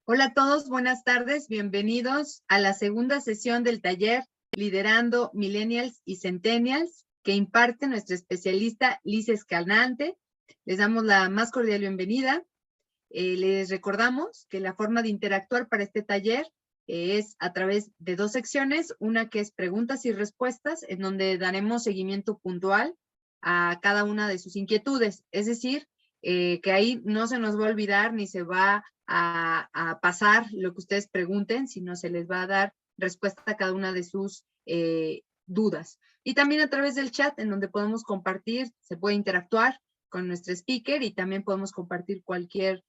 Hola a todos, buenas tardes, bienvenidos a la segunda sesión del taller Liderando Millennials y Centennials que imparte nuestra especialista Liz Escalante. Les damos la más cordial bienvenida. Les recordamos que la forma de interactuar para este taller es a través de dos secciones, una que es preguntas y respuestas, en donde daremos seguimiento puntual a cada una de sus inquietudes, es decir, que ahí no se nos va a olvidar ni se va a pasar lo que ustedes pregunten, sino se les va a dar respuesta a cada una de sus dudas. Y también a través del chat, en donde podemos compartir, se puede interactuar con nuestro speaker y también podemos compartir cualquier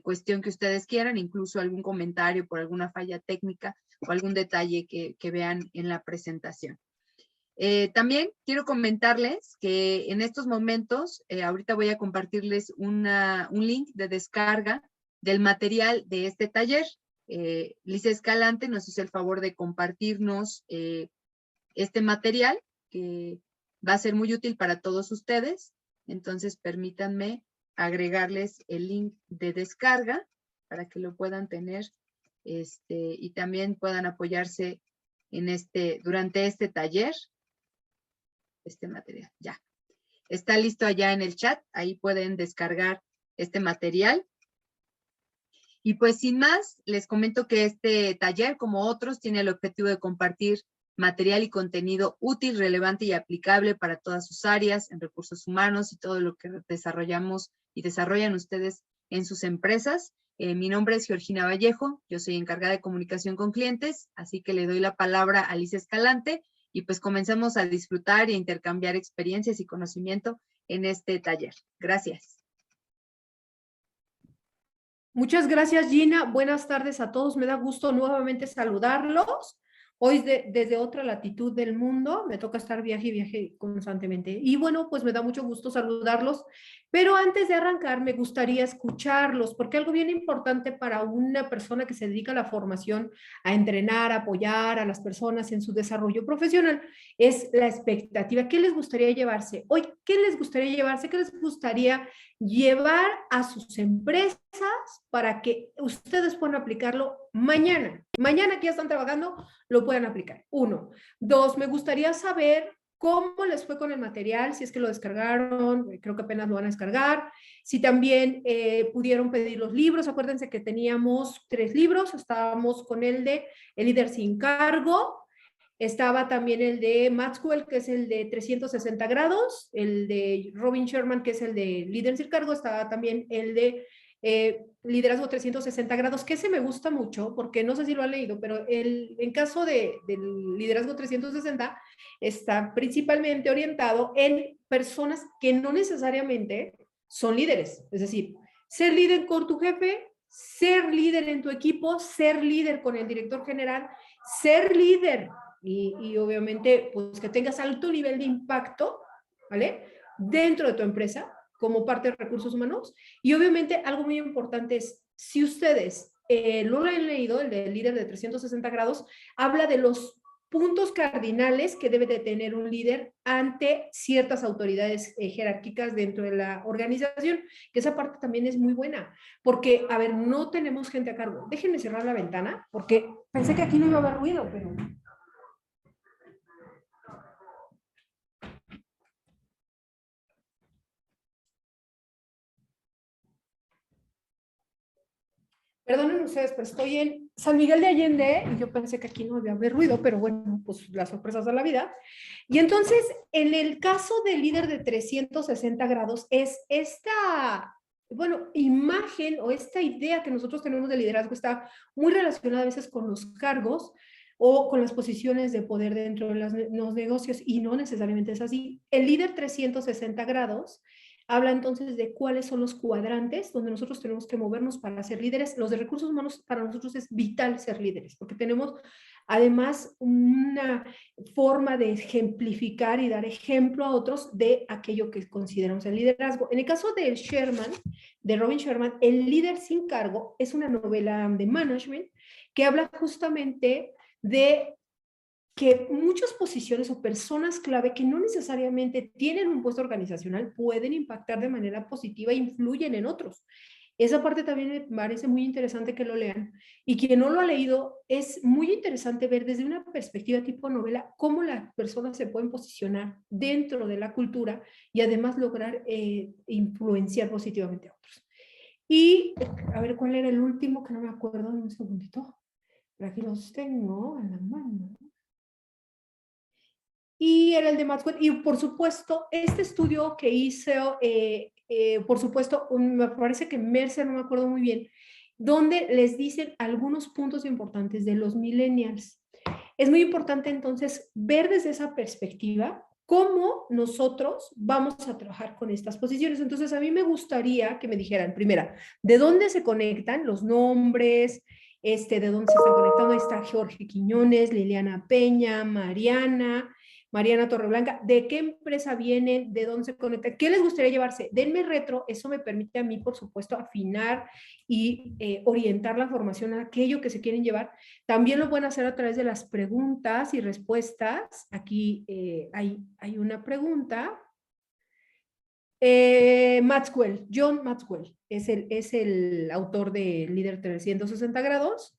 cuestión que ustedes quieran, incluso algún comentario por alguna falla técnica o algún detalle que vean en la presentación. También quiero comentarles que en estos momentos, ahorita voy a compartirles un link de descarga del material de este taller. Liz Escalante nos hizo el favor de compartirnos este material que va a ser muy útil para todos ustedes. Entonces, permítanme agregarles el link de descarga para que lo puedan tener y también puedan apoyarse en durante este taller. Este material, ya. Está listo allá en el chat, ahí pueden descargar este material. Y pues sin más, les comento que este taller, como otros, tiene el objetivo de compartir material y contenido útil, relevante y aplicable para todas sus áreas en recursos humanos y todo lo que desarrollamos y desarrollan ustedes en sus empresas. Mi nombre es Georgina Vallejo, yo soy encargada de comunicación con clientes, así que le doy la palabra a Liz Escalante y pues comencemos a disfrutar e intercambiar experiencias y conocimiento en este taller. Gracias. Muchas gracias, Gina. Buenas tardes a todos. Me da gusto nuevamente saludarlos. Hoy desde otra latitud del mundo, me toca estar viaje y viaje constantemente. Y bueno, pues me da mucho gusto saludarlos, pero antes de arrancar me gustaría escucharlos, porque algo bien importante para una persona que se dedica a la formación, a entrenar, a apoyar a las personas en su desarrollo profesional, es la expectativa. ¿Qué les gustaría llevarse? Hoy, ¿qué les gustaría llevarse? ¿Qué les gustaría llevar a sus empresas para que ustedes puedan aplicarlo mañana? Mañana que ya están trabajando, lo puedan aplicar. 1. 2, me gustaría saber cómo les fue con el material, si es que lo descargaron, creo que apenas lo van a descargar, si también pudieron pedir los libros. Acuérdense que teníamos 3 libros, estábamos con el de El líder sin cargo, estaba también el de Maxwell, que es el de 360 grados, el de Robin Sherman, que es el de Líder sin cargo, estaba también el de Liderazgo 360 grados, que ese me gusta mucho, porque no sé si lo han leído, pero en caso del Liderazgo 360 está principalmente orientado en personas que no necesariamente son líderes, es decir, ser líder con tu jefe, ser líder en tu equipo, ser líder con el director general, ser líder y obviamente pues que tengas alto nivel de impacto, ¿vale? Dentro de tu empresa como parte de recursos humanos. Y obviamente algo muy importante es, si ustedes no lo han leído, el de líder de 360 grados, habla de los puntos cardinales que debe de tener un líder ante ciertas autoridades jerárquicas dentro de la organización, que esa parte también es muy buena, porque, a ver, no tenemos gente a cargo. Déjenme cerrar la ventana, porque pensé que aquí no iba a haber ruido, pero... Perdonen ustedes, pero estoy en San Miguel de Allende y yo pensé que aquí no iba a haber ruido, pero bueno, pues las sorpresas de la vida. Y entonces, en el caso del líder de 360 grados, es esta, bueno, imagen o esta idea que nosotros tenemos de liderazgo está muy relacionada a veces con los cargos o con las posiciones de poder dentro de los negocios, y no necesariamente es así. El líder 360 grados habla entonces de cuáles son los cuadrantes donde nosotros tenemos que movernos para ser líderes. Los de recursos humanos para nosotros es vital ser líderes, porque tenemos además una forma de ejemplificar y dar ejemplo a otros de aquello que consideramos el liderazgo. En el caso de Sherman, de Robin Sherman, El líder sin cargo es una novela de management que habla justamente de que muchas posiciones o personas clave que no necesariamente tienen un puesto organizacional pueden impactar de manera positiva e influyen en otros. Esa parte también me parece muy interesante que lo lean. Y quien no lo ha leído, es muy interesante ver desde una perspectiva tipo novela cómo las personas se pueden posicionar dentro de la cultura y además lograr influenciar positivamente a otros. Y a ver, ¿cuál era el último? Que no me acuerdo, un segundito. Pero aquí los tengo en la mano. Y era el de Maxwell. Y por supuesto, este estudio que hizo, por supuesto, me parece que Mercer, no me acuerdo muy bien, donde les dicen algunos puntos importantes de los millennials. Es muy importante entonces ver desde esa perspectiva cómo nosotros vamos a trabajar con estas posiciones. Entonces, a mí me gustaría que me dijeran, primera, ¿de dónde se conectan los nombres? De dónde se están conectando. Ahí está Jorge Quiñones, Liliana Peña, Mariana Torreblanca, ¿de qué empresa vienen? ¿De dónde se conectan? ¿Qué les gustaría llevarse? Denme retro, eso me permite a mí, por supuesto, afinar y orientar la formación a aquello que se quieren llevar. También lo pueden hacer a través de las preguntas y respuestas. Aquí hay una pregunta. John Maxwell es el autor de Líder 360 grados.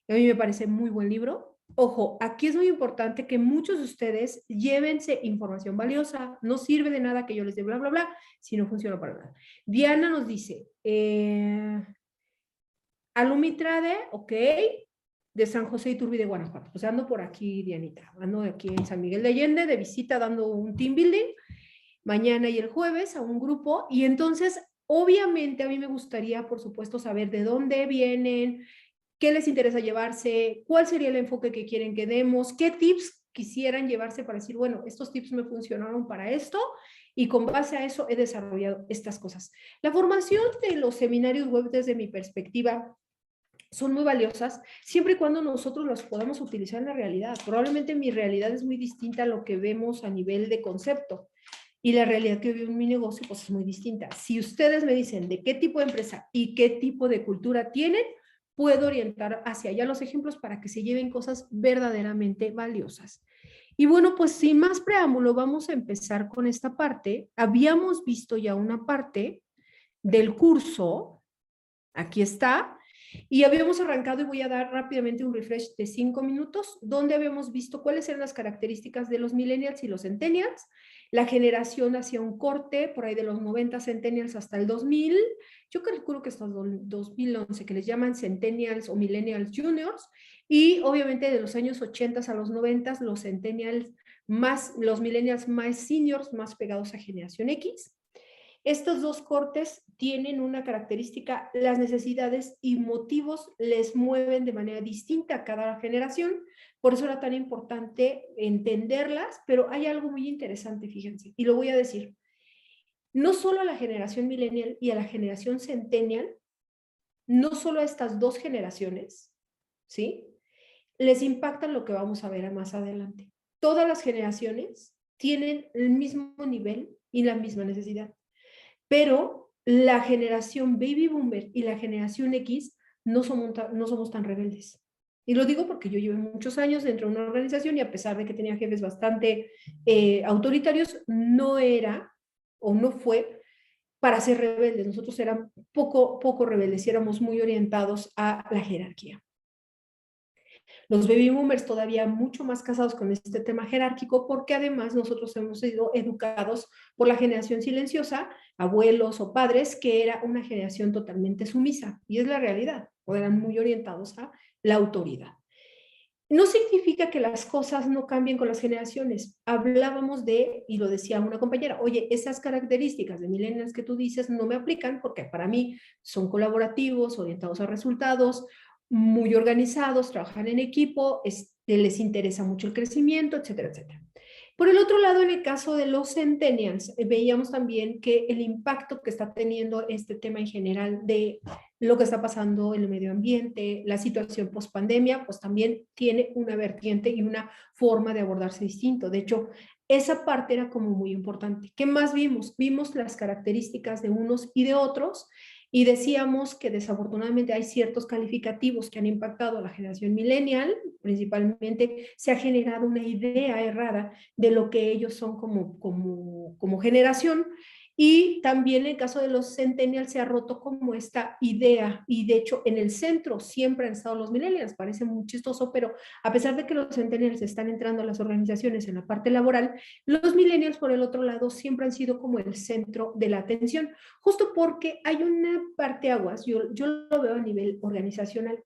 A mí me parece muy buen libro. Ojo, aquí es muy importante que muchos de ustedes llévense información valiosa. No sirve de nada que yo les dé bla, bla, bla, si no funciona para nada. Diana nos dice, Alumitrade, ok, de San José Iturbide, Guanajuato. Pues ando por aquí, Dianita. Ando aquí en San Miguel de Allende de visita dando un team building mañana y el jueves a un grupo. Y entonces, obviamente, a mí me gustaría, por supuesto, saber de dónde vienen, qué les interesa llevarse, cuál sería el enfoque que quieren que demos, qué tips quisieran llevarse para decir, bueno, estos tips me funcionaron para esto y con base a eso he desarrollado estas cosas. La formación de los seminarios web desde mi perspectiva son muy valiosas siempre y cuando nosotros las podamos utilizar en la realidad. Probablemente mi realidad es muy distinta a lo que vemos a nivel de concepto y la realidad que vivo en mi negocio pues es muy distinta. Si ustedes me dicen de qué tipo de empresa y qué tipo de cultura tienen, puedo orientar hacia allá los ejemplos para que se lleven cosas verdaderamente valiosas. Y bueno, pues sin más preámbulo, vamos a empezar con esta parte. Habíamos visto ya una parte del curso, aquí está, y habíamos arrancado y voy a dar rápidamente un refresh de 5 minutos, donde habíamos visto cuáles eran las características de los millennials y los centennials. La generación hacía un corte por ahí de los 90 centennials hasta el 2000. Yo calculo que hasta el 2011, que les llaman centennials o millennials juniors. Y obviamente de los años 80 a los 90, los centennials más, los millennials más seniors, más pegados a generación X. Estos dos cortes tienen una característica, las necesidades y motivos les mueven de manera distinta a cada generación, por eso era tan importante entenderlas, pero hay algo muy interesante, fíjense, y lo voy a decir. No solo a la generación millennial y a la generación centennial, no solo a estas dos generaciones, ¿sí? Les impacta lo que vamos a ver más adelante. Todas las generaciones tienen el mismo nivel y la misma necesidad. Pero la generación baby boomer y la generación X no somos tan rebeldes. Y lo digo porque yo llevo muchos años dentro de una organización y a pesar de que tenía jefes bastante autoritarios, no era o no fue para ser rebeldes. Nosotros éramos poco rebeldes y éramos muy orientados a la jerarquía. Los baby boomers todavía mucho más casados con este tema jerárquico porque además nosotros hemos sido educados por la generación silenciosa, abuelos o padres, que era una generación totalmente sumisa y es la realidad, o eran muy orientados a la autoridad. No significa que las cosas no cambien con las generaciones. Hablábamos de, y lo decía una compañera, oye, esas características de millennials que tú dices no me aplican porque para mí son colaborativos, orientados a resultados, muy organizados, trabajan en equipo, les interesa mucho el crecimiento, etcétera, etcétera. Por el otro lado, en el caso de los centennials, veíamos también que el impacto que está teniendo este tema en general de lo que está pasando en el medio ambiente, la situación post-pandemia, pues también tiene una vertiente y una forma de abordarse distinto. De hecho, esa parte era como muy importante. ¿Qué más vimos? Vimos las características de unos y de otros y decíamos que desafortunadamente hay ciertos calificativos que han impactado a la generación millennial, principalmente se ha generado una idea errada de lo que ellos son como generación Y también en el caso de los centennials se ha roto como esta idea, y de hecho en el centro siempre han estado los millennials, parece muy chistoso, pero a pesar de que los centennials están entrando a las organizaciones en la parte laboral, los millennials por el otro lado siempre han sido como el centro de la atención, justo porque hay una parteaguas, yo lo veo a nivel organizacional.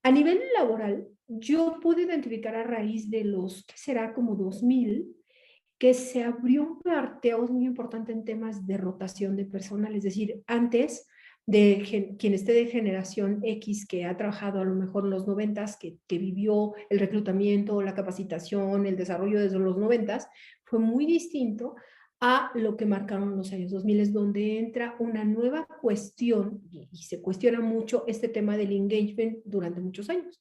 A nivel laboral, yo pude identificar a raíz de los, ¿qué será? Como 2000, que se abrió un parteaguas muy importante en temas de rotación de personal, es decir, antes de quien esté de generación X que ha trabajado a lo mejor en los 90s, que vivió el reclutamiento, la capacitación, el desarrollo desde los 90s, fue muy distinto a lo que marcaron los años 2000, donde entra una nueva cuestión y se cuestiona mucho este tema del engagement durante muchos años.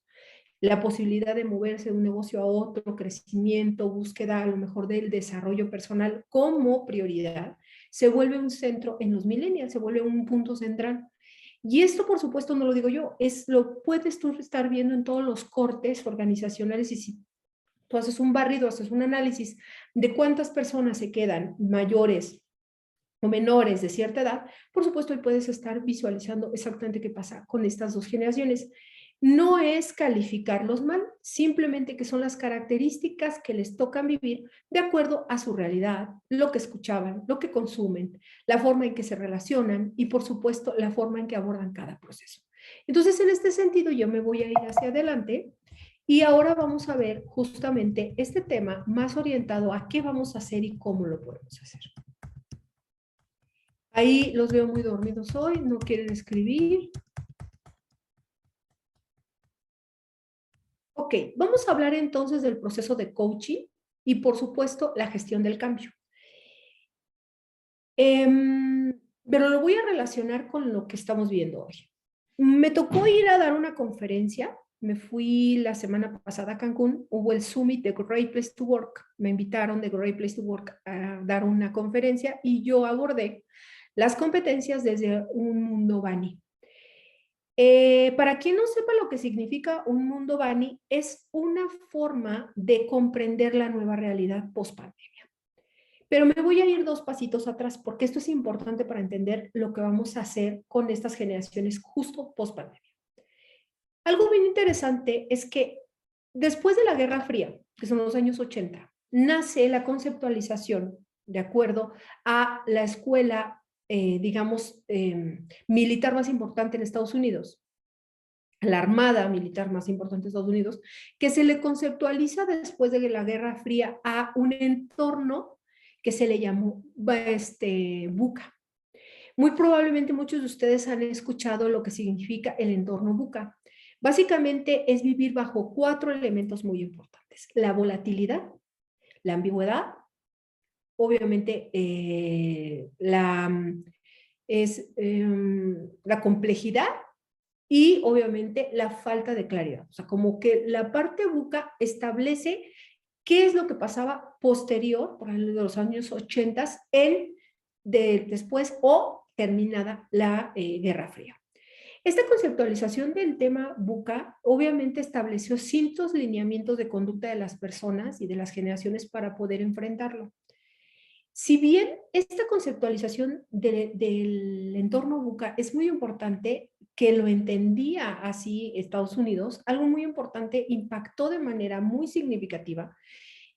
La posibilidad de moverse de un negocio a otro, crecimiento, búsqueda a lo mejor del desarrollo personal como prioridad, se vuelve un centro en los millennials, se vuelve un punto central. Y esto, por supuesto, no lo digo yo, lo puedes tú estar viendo en todos los cortes organizacionales, y si tú haces un barrido, haces un análisis de cuántas personas se quedan mayores o menores de cierta edad, por supuesto, ahí puedes estar visualizando exactamente qué pasa con estas dos generaciones. No es calificarlos mal, simplemente que son las características que les tocan vivir de acuerdo a su realidad, lo que escuchaban, lo que consumen, la forma en que se relacionan y, por supuesto, la forma en que abordan cada proceso. Entonces, en este sentido, yo me voy a ir hacia adelante y ahora vamos a ver justamente este tema más orientado a qué vamos a hacer y cómo lo podemos hacer. Ahí los veo muy dormidos hoy, no quieren escribir. Ok, vamos a hablar entonces del proceso de coaching y, por supuesto, la gestión del cambio. Pero lo voy a relacionar con lo que estamos viendo hoy. Me tocó ir a dar una conferencia, me fui la semana pasada a Cancún, hubo el Summit de Great Place to Work, me invitaron de Great Place to Work a dar una conferencia y yo abordé las competencias desde un mundo Bani. Para quien no sepa lo que significa un mundo Bani, es una forma de comprender la nueva realidad post-pandemia. Pero me voy a ir 2 pasitos atrás porque esto es importante para entender lo que vamos a hacer con estas generaciones justo post-pandemia. Algo bien interesante es que después de la Guerra Fría, que son los años 80, nace la conceptualización de acuerdo a la escuela, digamos, militar más importante en Estados Unidos, la armada militar más importante de Estados Unidos, que se le conceptualiza después de la Guerra Fría a un entorno que se le llamó BUCA. Muy probablemente muchos de ustedes han escuchado lo que significa el entorno BUCA. Básicamente es vivir bajo 4 elementos muy importantes: la volatilidad, la ambigüedad, obviamente la complejidad y obviamente la falta de claridad. O sea, como que la parte BUCA establece qué es lo que pasaba posterior, por ejemplo, de los años 80 después o terminada la Guerra Fría. Esta conceptualización del tema BUCA obviamente estableció ciertos lineamientos de conducta de las personas y de las generaciones para poder enfrentarlo. Si bien esta conceptualización del entorno BUCA es muy importante, que lo entendía así Estados Unidos, algo muy importante impactó de manera muy significativa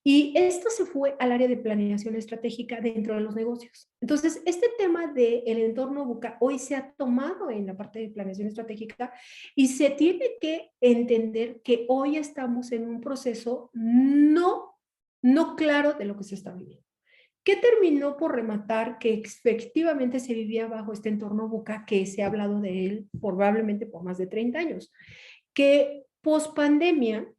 y esto se fue al área de planeación estratégica dentro de los negocios. Entonces, este tema del entorno BUCA hoy se ha tomado en la parte de planeación estratégica y se tiene que entender que hoy estamos en un proceso no claro de lo que se está viviendo. ¿Qué terminó por rematar? Que efectivamente se vivía bajo este entorno BUCA, que se ha hablado de él probablemente por más de 30 años, que post pandemia,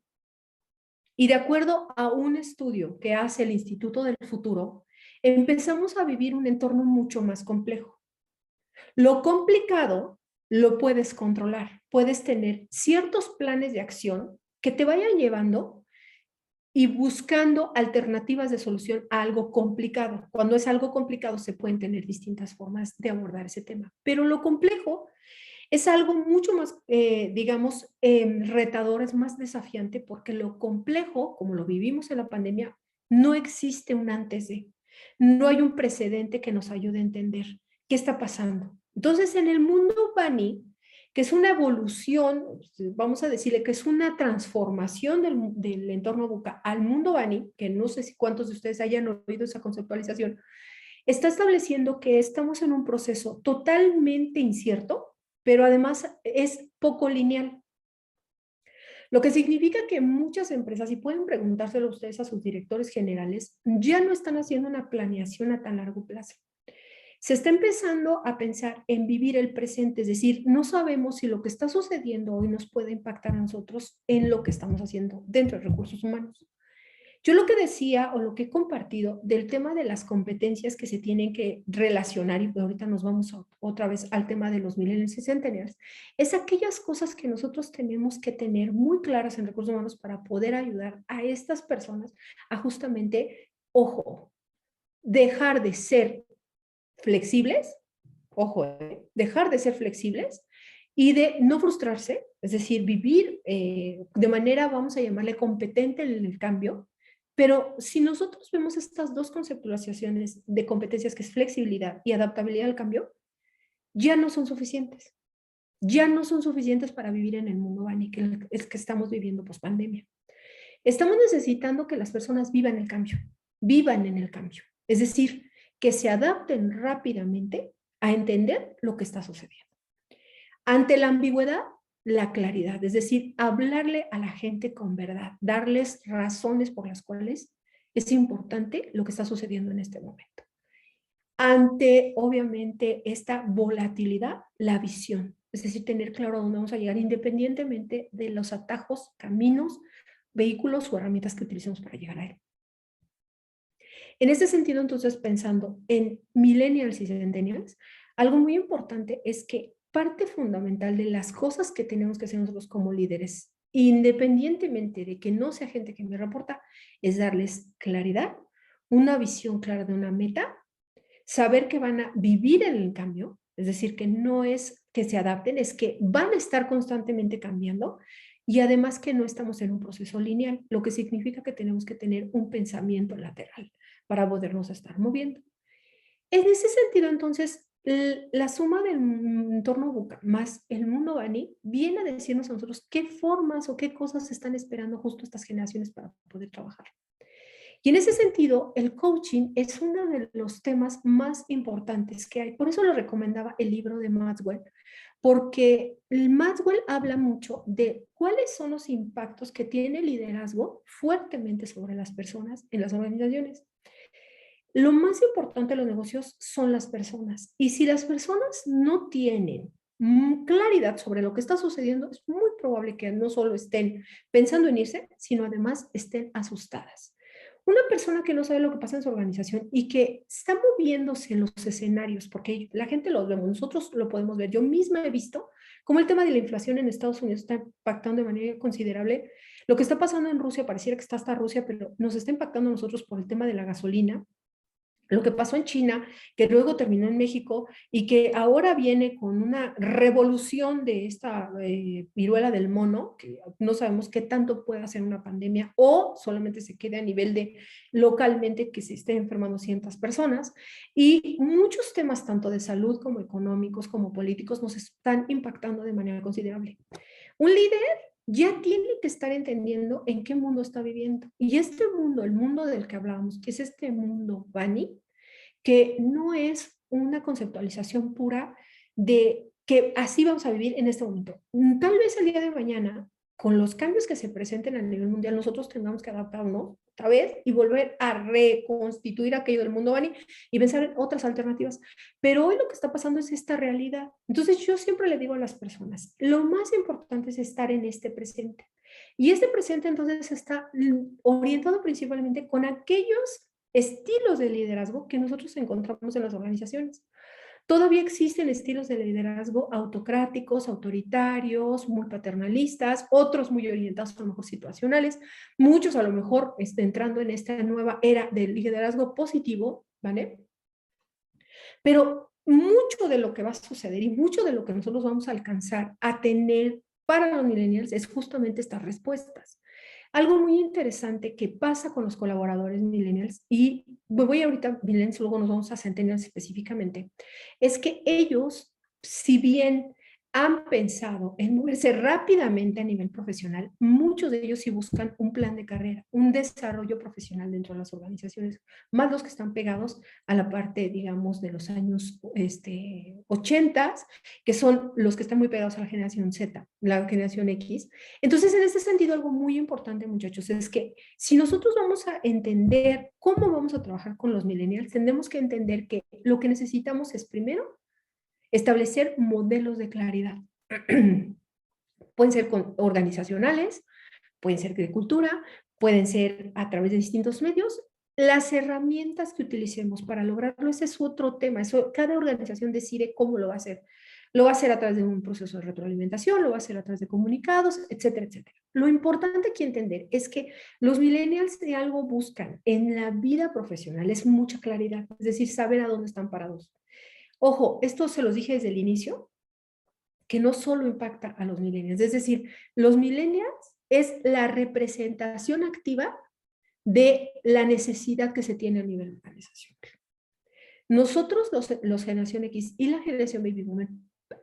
y de acuerdo a un estudio que hace el Instituto del Futuro, empezamos a vivir un entorno mucho más complejo. Lo complicado lo puedes controlar, puedes tener ciertos planes de acción que te vayan llevando y buscando alternativas de solución a algo complicado. Cuando es algo complicado se pueden tener distintas formas de abordar ese tema, pero lo complejo es algo mucho más, digamos, retador, es más desafiante porque lo complejo, como lo vivimos en la pandemia, no existe un antes de. No hay un precedente que nos ayude a entender qué está pasando. Entonces, en el mundo Bani, que es una evolución, vamos a decirle que es una transformación del entorno VUCA al mundo Bani, que no sé si cuántos de ustedes hayan oído esa conceptualización, está estableciendo que estamos en un proceso totalmente incierto, pero además es poco lineal. Lo que significa que muchas empresas, y pueden preguntárselo ustedes a sus directores generales, ya no están haciendo una planeación a tan largo plazo. Se está empezando a pensar en vivir el presente, es decir, no sabemos si lo que está sucediendo hoy nos puede impactar a nosotros en lo que estamos haciendo dentro de recursos humanos. Yo lo que decía o lo que he compartido del tema de las competencias que se tienen que relacionar, y ahorita nos vamos otra vez al tema de los millennials y centennials, es aquellas cosas que nosotros tenemos que tener muy claras en recursos humanos para poder ayudar a estas personas a justamente, ojo, dejar de ser flexibles, ojo, dejar de ser flexibles y de no frustrarse, es decir, vivir de manera, vamos a llamarle competente en el cambio, pero si nosotros vemos estas dos conceptualizaciones de competencias, que es flexibilidad y adaptabilidad al cambio, ya no son suficientes. Ya no son suficientes para vivir en el mundo Bani, que es que estamos viviendo post pandemia. Estamos necesitando que las personas vivan el cambio, vivan en el cambio. Es decir, que se adapten rápidamente a entender lo que está sucediendo. Ante la ambigüedad, la claridad, es decir, hablarle a la gente con verdad, darles razones por las cuales es importante lo que está sucediendo en este momento. Ante, obviamente, esta volatilidad, la visión, es decir, tener claro a dónde vamos a llegar independientemente de los atajos, caminos, vehículos o herramientas que utilicemos para llegar a él. En este sentido, entonces, pensando en millennials y centennials, algo muy importante es que parte fundamental de las cosas que tenemos que hacer nosotros como líderes, independientemente de que no sea gente que me reporta, es darles claridad, una visión clara de una meta, saber que van a vivir en el cambio, es decir, que no es que se adapten, es que van a estar constantemente cambiando y además que no estamos en un proceso lineal, lo que significa que tenemos que tener un pensamiento lateral para podernos estar moviendo. En ese sentido, entonces, la suma del entorno VUCA más el mundo Bani viene a decirnos a nosotros qué formas o qué cosas están esperando justo estas generaciones para poder trabajar. Y en ese sentido, el coaching es uno de los temas más importantes que hay. Por eso lo recomendaba el libro de Maxwell, porque Maxwell habla mucho de cuáles son los impactos que tiene el liderazgo fuertemente sobre las personas en las organizaciones. Lo más importante de los negocios son las personas. Y si las personas no tienen claridad sobre lo que está sucediendo, es muy probable que no solo estén pensando en irse, sino además estén asustadas. Una persona que no sabe lo que pasa en su organización y que está moviéndose en los escenarios, porque la gente lo vemos, nosotros lo podemos ver. Yo misma he visto cómo el tema de la inflación en Estados Unidos está impactando de manera considerable. Lo que está pasando en Rusia, pareciera que está hasta Rusia, pero nos está impactando a nosotros por el tema de la gasolina. Lo que pasó en China, que luego terminó en México y que ahora viene con una revolución de esta viruela del mono, que no sabemos qué tanto puede hacer una pandemia o solamente se quede a nivel de localmente que se esté enfermando cientos personas. Y muchos temas, tanto de salud como económicos como políticos, nos están impactando de manera considerable. Un líder ya tiene que estar entendiendo en qué mundo está viviendo. Y este mundo, el mundo del que hablábamos, que es este mundo Bani, que no es una conceptualización pura de que así vamos a vivir en este momento. Tal vez el día de mañana, con los cambios que se presenten a nivel mundial, nosotros tengamos que adaptarnos otra vez y volver a reconstituir aquello del mundo Bani y pensar en otras alternativas. Pero hoy lo que está pasando es esta realidad. Entonces yo siempre le digo a las personas, lo más importante es estar en este presente. Y este presente entonces está orientado principalmente con aquellos estilos de liderazgo que nosotros encontramos en las organizaciones. Todavía existen estilos de liderazgo autocráticos, autoritarios, muy paternalistas, otros muy orientados a lo mejor situacionales, muchos a lo mejor entrando en esta nueva era del liderazgo positivo, ¿vale? Pero mucho de lo que va a suceder y mucho de lo que nosotros vamos a alcanzar a tener para los millennials es justamente estas respuestas. Algo muy interesante que pasa con los colaboradores millennials, y voy ahorita millennials, luego nos vamos a centennials específicamente, es que ellos, si bien han pensado en moverse rápidamente a nivel profesional, muchos de ellos sí buscan un plan de carrera, un desarrollo profesional dentro de las organizaciones, más los que están pegados a la parte, digamos, de los años 80, que son los que están muy pegados a la generación Z, la generación X. Entonces, en este sentido, algo muy importante, muchachos, es que si nosotros vamos a entender cómo vamos a trabajar con los millennials, tenemos que entender que lo que necesitamos es primero establecer modelos de claridad. Pueden ser organizacionales, pueden ser de cultura, pueden ser a través de distintos medios. Las herramientas que utilicemos para lograrlo, ese es otro tema. Eso, cada organización decide cómo lo va a hacer. Lo va a hacer a través de un proceso de retroalimentación, lo va a hacer a través de comunicados, etcétera, etcétera. Lo importante aquí entender es que los millennials de algo buscan en la vida profesional es mucha claridad, es decir, saber a dónde están parados. Ojo, esto se los dije desde el inicio, que no solo impacta a los millennials, es decir, los millennials es la representación activa de la necesidad que se tiene a nivel organizacional. Nosotros, los generación X y la generación Baby Boomer,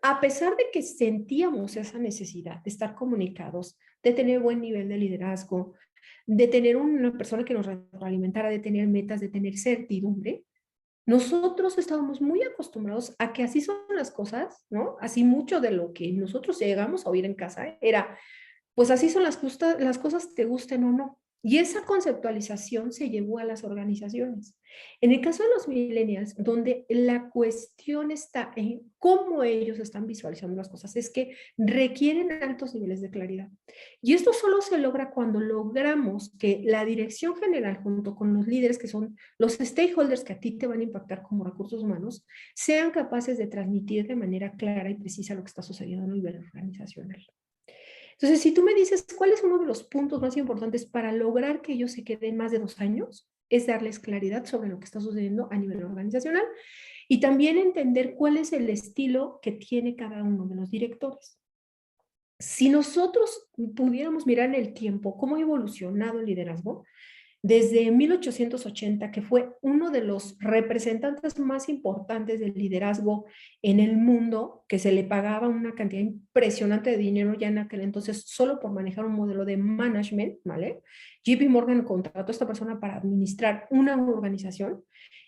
a pesar de que sentíamos esa necesidad de estar comunicados, de tener buen nivel de liderazgo, de tener una persona que nos retroalimentara, de tener metas, de tener certidumbre, nosotros estábamos muy acostumbrados a que así son las cosas, ¿no? Así mucho de lo que nosotros llegamos a oír en casa era, pues así son las cosas, te gusten o no. Y esa conceptualización se llevó a las organizaciones. En el caso de los millennials, donde la cuestión está en cómo ellos están visualizando las cosas, es que requieren altos niveles de claridad. Y esto solo se logra cuando logramos que la dirección general, junto con los líderes, que son los stakeholders que a ti te van a impactar como recursos humanos, sean capaces de transmitir de manera clara y precisa lo que está sucediendo a nivel organizacional. Entonces, si tú me dices cuál es uno de los puntos más importantes para lograr que ellos se queden más de 2 años, es darles claridad sobre lo que está sucediendo a nivel organizacional y también entender cuál es el estilo que tiene cada uno de los directores. Si nosotros pudiéramos mirar en el tiempo cómo ha evolucionado el liderazgo, desde 1880, que fue uno de los representantes más importantes del liderazgo en el mundo, que se le pagaba una cantidad impresionante de dinero ya en aquel entonces solo por manejar un modelo de management, ¿vale? JP Morgan contrató a esta persona para administrar una organización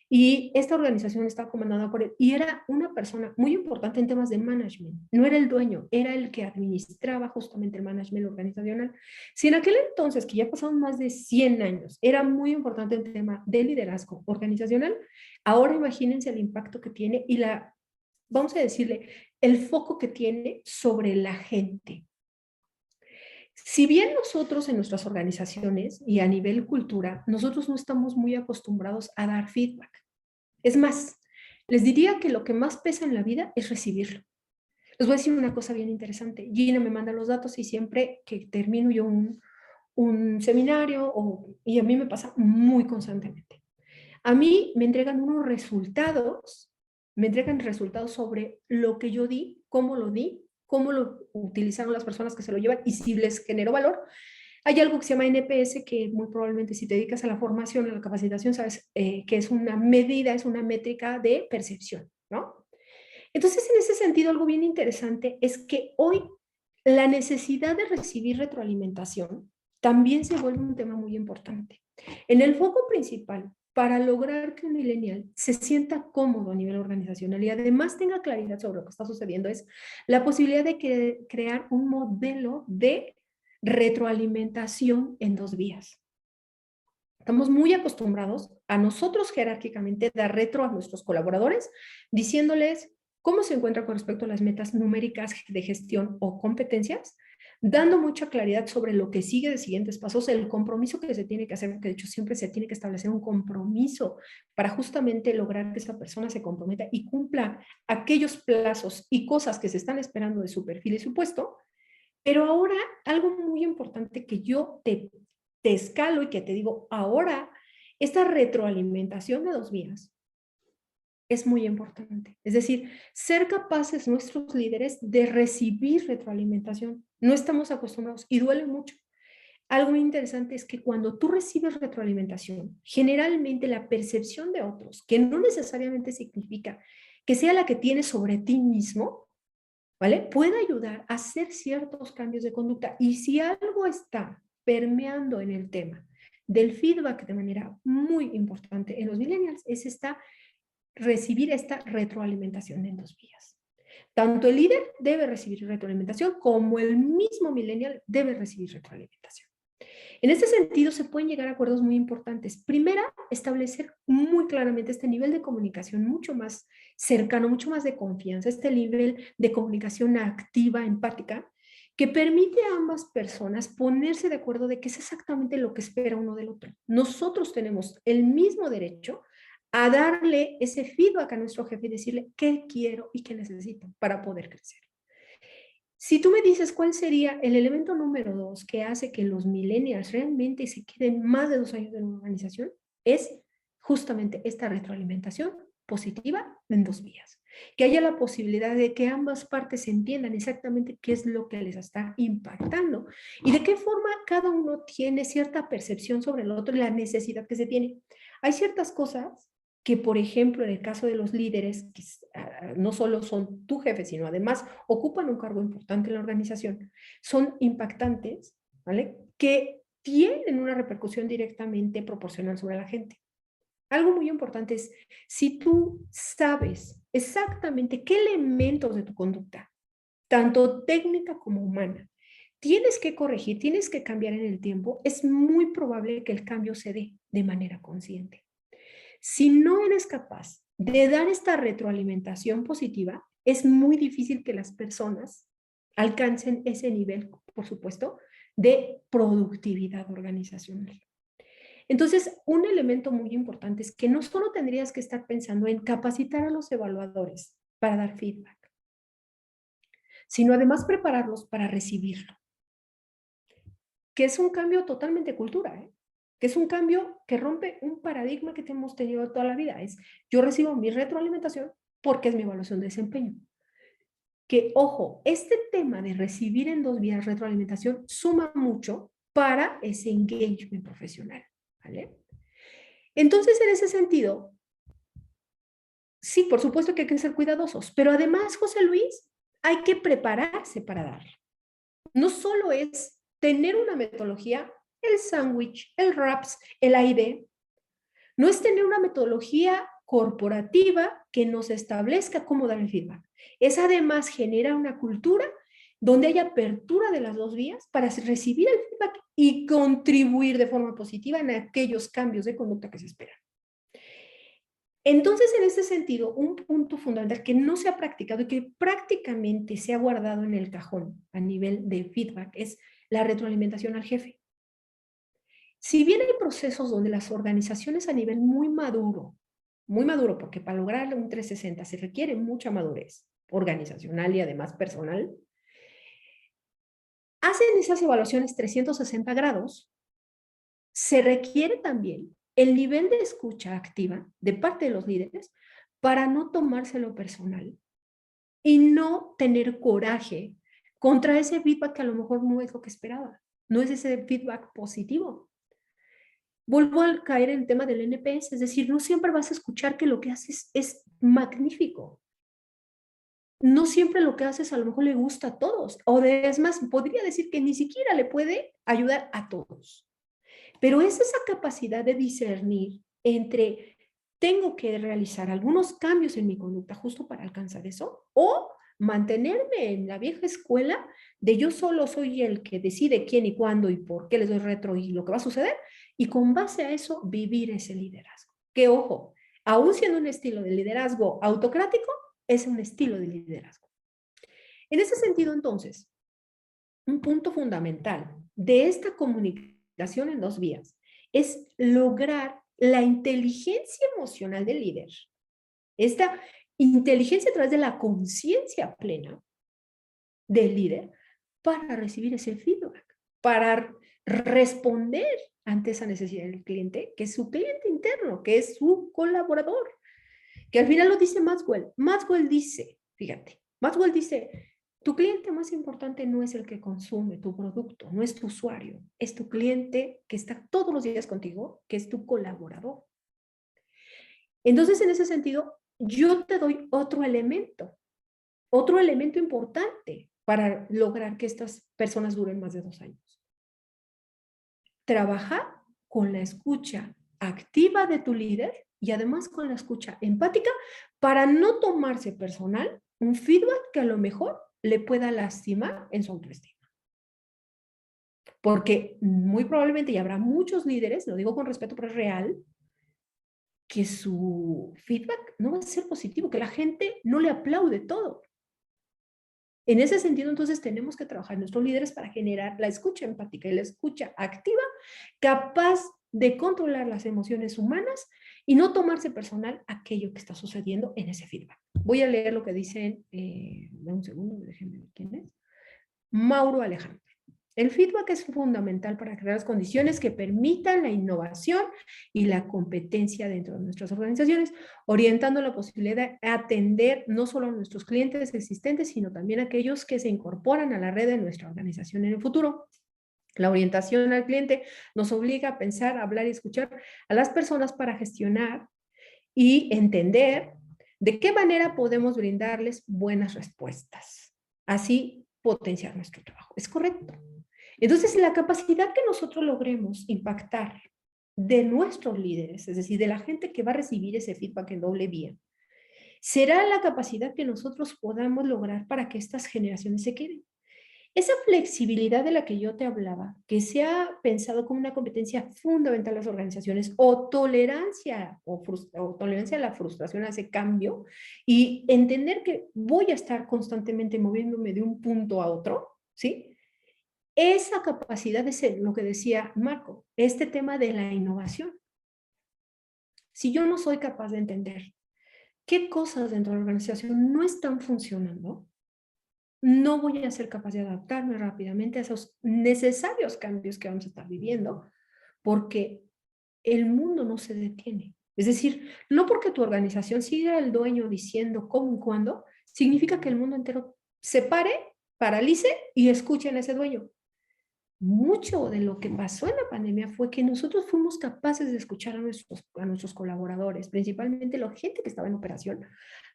y esta organización estaba comandada por él y era una persona muy importante en temas de management. No era el dueño, era el que administraba justamente el management organizacional. Si en aquel entonces, que ya pasaron más de 100 años, era muy importante el tema de liderazgo organizacional, ahora imagínense el impacto que tiene y vamos a decirle, el foco que tiene sobre la gente. Si bien nosotros en nuestras organizaciones y a nivel cultura, nosotros no estamos muy acostumbrados a dar feedback. Es más, les diría que lo que más pesa en la vida es recibirlo. Les voy a decir una cosa bien interesante. Gina me manda los datos y siempre que termino yo un seminario, y a mí me pasa muy constantemente. A mí me entregan unos resultados, me entregan resultados sobre lo que yo di, cómo lo utilizaron las personas que se lo llevan y si les generó valor. Hay algo que se llama NPS, que muy probablemente si te dedicas a la formación, a la capacitación, sabes que es una medida, es una métrica de percepción, ¿no? Entonces, en ese sentido, algo bien interesante es que hoy la necesidad de recibir retroalimentación también se vuelve un tema muy importante. En el foco principal, para lograr que un millennial se sienta cómodo a nivel organizacional y además tenga claridad sobre lo que está sucediendo, es la posibilidad de crear un modelo de retroalimentación en 2 vías. Estamos muy acostumbrados a nosotros jerárquicamente dar retro a nuestros colaboradores, diciéndoles cómo se encuentra con respecto a las metas numéricas de gestión o competencias, dando mucha claridad sobre lo que sigue de siguientes pasos, el compromiso que se tiene que hacer, que de hecho siempre se tiene que establecer un compromiso para justamente lograr que esa persona se comprometa y cumpla aquellos plazos y cosas que se están esperando de su perfil y su puesto. Pero ahora, algo muy importante que yo te escalo y que te digo, ahora, esta retroalimentación de 2 vías es muy importante. Es decir, ser capaces nuestros líderes de recibir retroalimentación. No estamos acostumbrados y duele mucho. Algo muy interesante es que cuando tú recibes retroalimentación, generalmente la percepción de otros, que no necesariamente significa que sea la que tienes sobre ti mismo, ¿vale? Puede ayudar a hacer ciertos cambios de conducta. Y si algo está permeando en el tema del feedback de manera muy importante en los millennials, es recibir esta retroalimentación en dos vías. Tanto el líder debe recibir retroalimentación como el mismo millennial debe recibir retroalimentación. En este sentido, se pueden llegar a acuerdos muy importantes. Primera, establecer muy claramente este nivel de comunicación mucho más cercano, mucho más de confianza, este nivel de comunicación activa, empática, que permite a ambas personas ponerse de acuerdo de qué es exactamente lo que espera uno del otro. Nosotros tenemos el mismo derecho a darle ese feedback a nuestro jefe y decirle qué quiero y qué necesito para poder crecer. Si tú me dices cuál sería el elemento número 2 que hace que los millennials realmente se queden más de 2 años en una organización, es justamente esta retroalimentación positiva en dos vías. Que haya la posibilidad de que ambas partes entiendan exactamente qué es lo que les está impactando y de qué forma cada uno tiene cierta percepción sobre el otro y la necesidad que se tiene. Hay ciertas cosas que, por ejemplo, en el caso de los líderes, que no solo son tu jefe, sino además ocupan un cargo importante en la organización, son impactantes, ¿vale? Que tienen una repercusión directamente proporcional sobre la gente. Algo muy importante es, si tú sabes exactamente qué elementos de tu conducta, tanto técnica como humana, tienes que corregir, tienes que cambiar en el tiempo, es muy probable que el cambio se dé de manera consciente. Si no eres capaz de dar esta retroalimentación positiva, es muy difícil que las personas alcancen ese nivel, por supuesto, de productividad organizacional. Entonces, un elemento muy importante es que no solo tendrías que estar pensando en capacitar a los evaluadores para dar feedback, sino además prepararlos para recibirlo, que es un cambio totalmente de cultura, ¿eh? Que es un cambio que rompe un paradigma que hemos tenido toda la vida. Es, yo recibo mi retroalimentación porque es mi evaluación de desempeño. Que, ojo, este tema de recibir en dos vías retroalimentación suma mucho para ese engagement profesional, ¿vale? Entonces, en ese sentido, sí, por supuesto que hay que ser cuidadosos, pero además, José Luis, hay que prepararse para darlo. No solo es tener una metodología, el sándwich, el RAPS, el AID, no es tener una metodología corporativa que nos establezca cómo dar el feedback. Es además generar una cultura donde haya apertura de las dos vías para recibir el feedback y contribuir de forma positiva en aquellos cambios de conducta que se esperan. Entonces, en este sentido, un punto fundamental que no se ha practicado y que prácticamente se ha guardado en el cajón a nivel de feedback es la retroalimentación al jefe. Si bien hay procesos donde las organizaciones a nivel muy maduro, porque para lograr un 360 se requiere mucha madurez organizacional y además personal, hacen esas evaluaciones 360 grados, se requiere también el nivel de escucha activa de parte de los líderes para no tomárselo personal y no tener coraje contra ese feedback que a lo mejor no es lo que esperaba, no es ese feedback positivo. Vuelvo a caer en el tema del NPS, es decir, no siempre vas a escuchar que lo que haces es magnífico. No siempre lo que haces a lo mejor le gusta a todos, o es más, podría decir que ni siquiera le puede ayudar a todos. Pero es esa capacidad de discernir entre tengo que realizar algunos cambios en mi conducta justo para alcanzar eso, o mantenerme en la vieja escuela de yo solo soy el que decide quién y cuándo y por qué les doy retro y lo que va a suceder, y con base a eso vivir ese liderazgo. Que ojo, aún siendo un estilo de liderazgo autocrático, es un estilo de liderazgo. En ese sentido, entonces, un punto fundamental de esta comunicación en dos vías es lograr la inteligencia emocional del líder. Esta inteligencia a través de la conciencia plena del líder para recibir ese feedback, para responder ante esa necesidad del cliente, que es su cliente interno, que es su colaborador, que al final lo dice Maxwell. Maxwell dice, fíjate, Maxwell dice, Tu cliente más importante no es el que consume tu producto, no es tu usuario, es tu cliente que está todos los días contigo, que es tu colaborador. Entonces, en ese sentido, yo te doy otro elemento importante para lograr que estas personas duren más de 2 años. Trabajar con la escucha activa de tu líder y además con la escucha empática para no tomarse personal un feedback que a lo mejor le pueda lastimar en su autoestima. Porque muy probablemente, y habrá muchos líderes, lo digo con respeto, pero es real, que su feedback no va a ser positivo, que la gente no le aplaude todo. En ese sentido, entonces, tenemos que trabajar nuestros líderes para generar la escucha empática y la escucha activa, capaz de controlar las emociones humanas y no tomarse personal aquello que está sucediendo en ese feedback. Voy a leer lo que dicen, un segundo, déjenme ver quién es. Mauro Alejandro. El feedback es fundamental para crear las condiciones que permitan la innovación y la competencia dentro de nuestras organizaciones, orientando la posibilidad de atender no solo a nuestros clientes existentes, sino también a aquellos que se incorporan a la red de nuestra organización en el futuro. La orientación al cliente nos obliga a pensar, hablar y escuchar a las personas para gestionar y entender de qué manera podemos brindarles buenas respuestas. Así potenciar nuestro trabajo. Es correcto. Entonces, la capacidad que nosotros logremos impactar de nuestros líderes, es decir, de la gente que va a recibir ese feedback en doble vía, será la capacidad que nosotros podamos lograr para que estas generaciones se queden. Esa flexibilidad de la que yo te hablaba, que se ha pensado como una competencia fundamental en las organizaciones, o tolerancia, o tolerancia a la frustración, a ese cambio, y entender que voy a estar constantemente moviéndome de un punto a otro, ¿sí? Esa capacidad es lo que decía Marco, este tema de la innovación. Si yo no soy capaz de entender qué cosas dentro de la organización no están funcionando, no voy a ser capaz de adaptarme rápidamente a esos necesarios cambios que vamos a estar viviendo, porque el mundo no se detiene. Es decir, no porque tu organización siga el dueño diciendo cómo y cuándo, significa que el mundo entero se pare, paralice y escuche a ese dueño. Mucho de lo que pasó en la pandemia fue que nosotros fuimos capaces de escuchar a nuestros colaboradores, principalmente la gente que estaba en operación,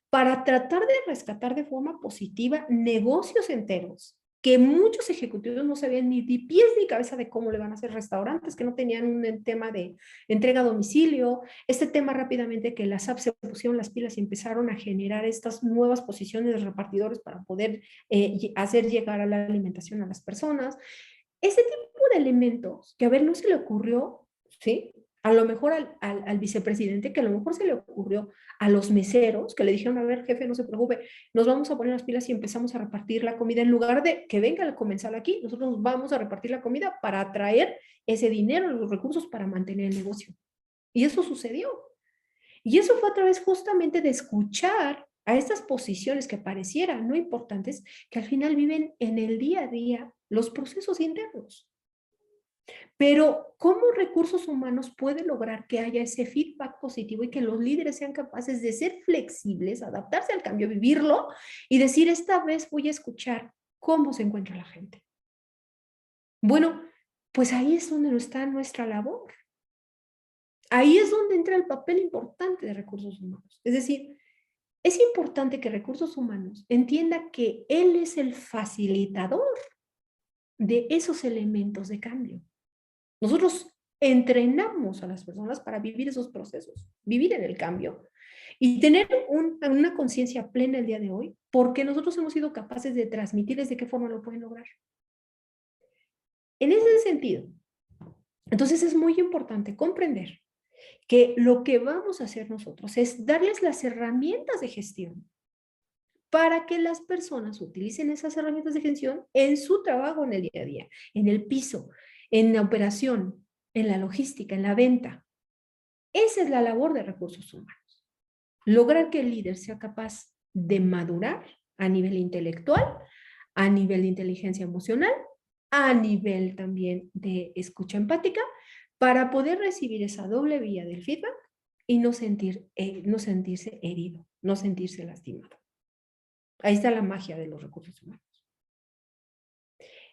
para tratar de rescatar de forma positiva negocios enteros, que muchos ejecutivos no sabían ni de pies ni cabeza de cómo le van a hacer, restaurantes que no tenían un tema de entrega a domicilio, este tema rápidamente que las apps se pusieron las pilas y empezaron a generar estas nuevas posiciones de repartidores para poder hacer llegar a la alimentación a las personas. Ese tipo de elementos que a ver no se le ocurrió, ¿sí? A lo mejor al vicepresidente, que a lo mejor se le ocurrió a los meseros, que le dijeron, a ver, jefe, no se preocupe, nos vamos a poner las pilas y empezamos a repartir la comida. En lugar de que venga el comensal aquí, nosotros vamos a repartir la comida para atraer ese dinero, los recursos para mantener el negocio. Y eso sucedió. Y eso fue a través justamente de escuchar a estas posiciones que parecieran no importantes, que al final viven en el día a día los procesos internos. Pero, ¿cómo recursos humanos puede lograr que haya ese feedback positivo y que los líderes sean capaces de ser flexibles, adaptarse al cambio, vivirlo y decir, esta vez voy a escuchar cómo se encuentra la gente? Bueno, pues ahí es donde está nuestra labor. Ahí es donde entra el papel importante de recursos humanos. Es decir, es importante que recursos humanos entienda que él es el facilitador de esos elementos de cambio. Nosotros entrenamos a las personas para vivir esos procesos, vivir en el cambio y tener una conciencia plena el día de hoy, porque nosotros hemos sido capaces de transmitirles de qué forma lo pueden lograr. En ese sentido, entonces es muy importante comprender que lo que vamos a hacer nosotros es darles las herramientas de gestión para que las personas utilicen esas herramientas de gestión en su trabajo en el día a día, en el piso, en la operación, en la logística, en la venta. Esa es la labor de recursos humanos. Lograr que el líder sea capaz de madurar a nivel intelectual, a nivel de inteligencia emocional, a nivel también de escucha empática, para poder recibir esa doble vía del feedback y no sentirse herido, no sentirse lastimado. Ahí está la magia de los recursos humanos.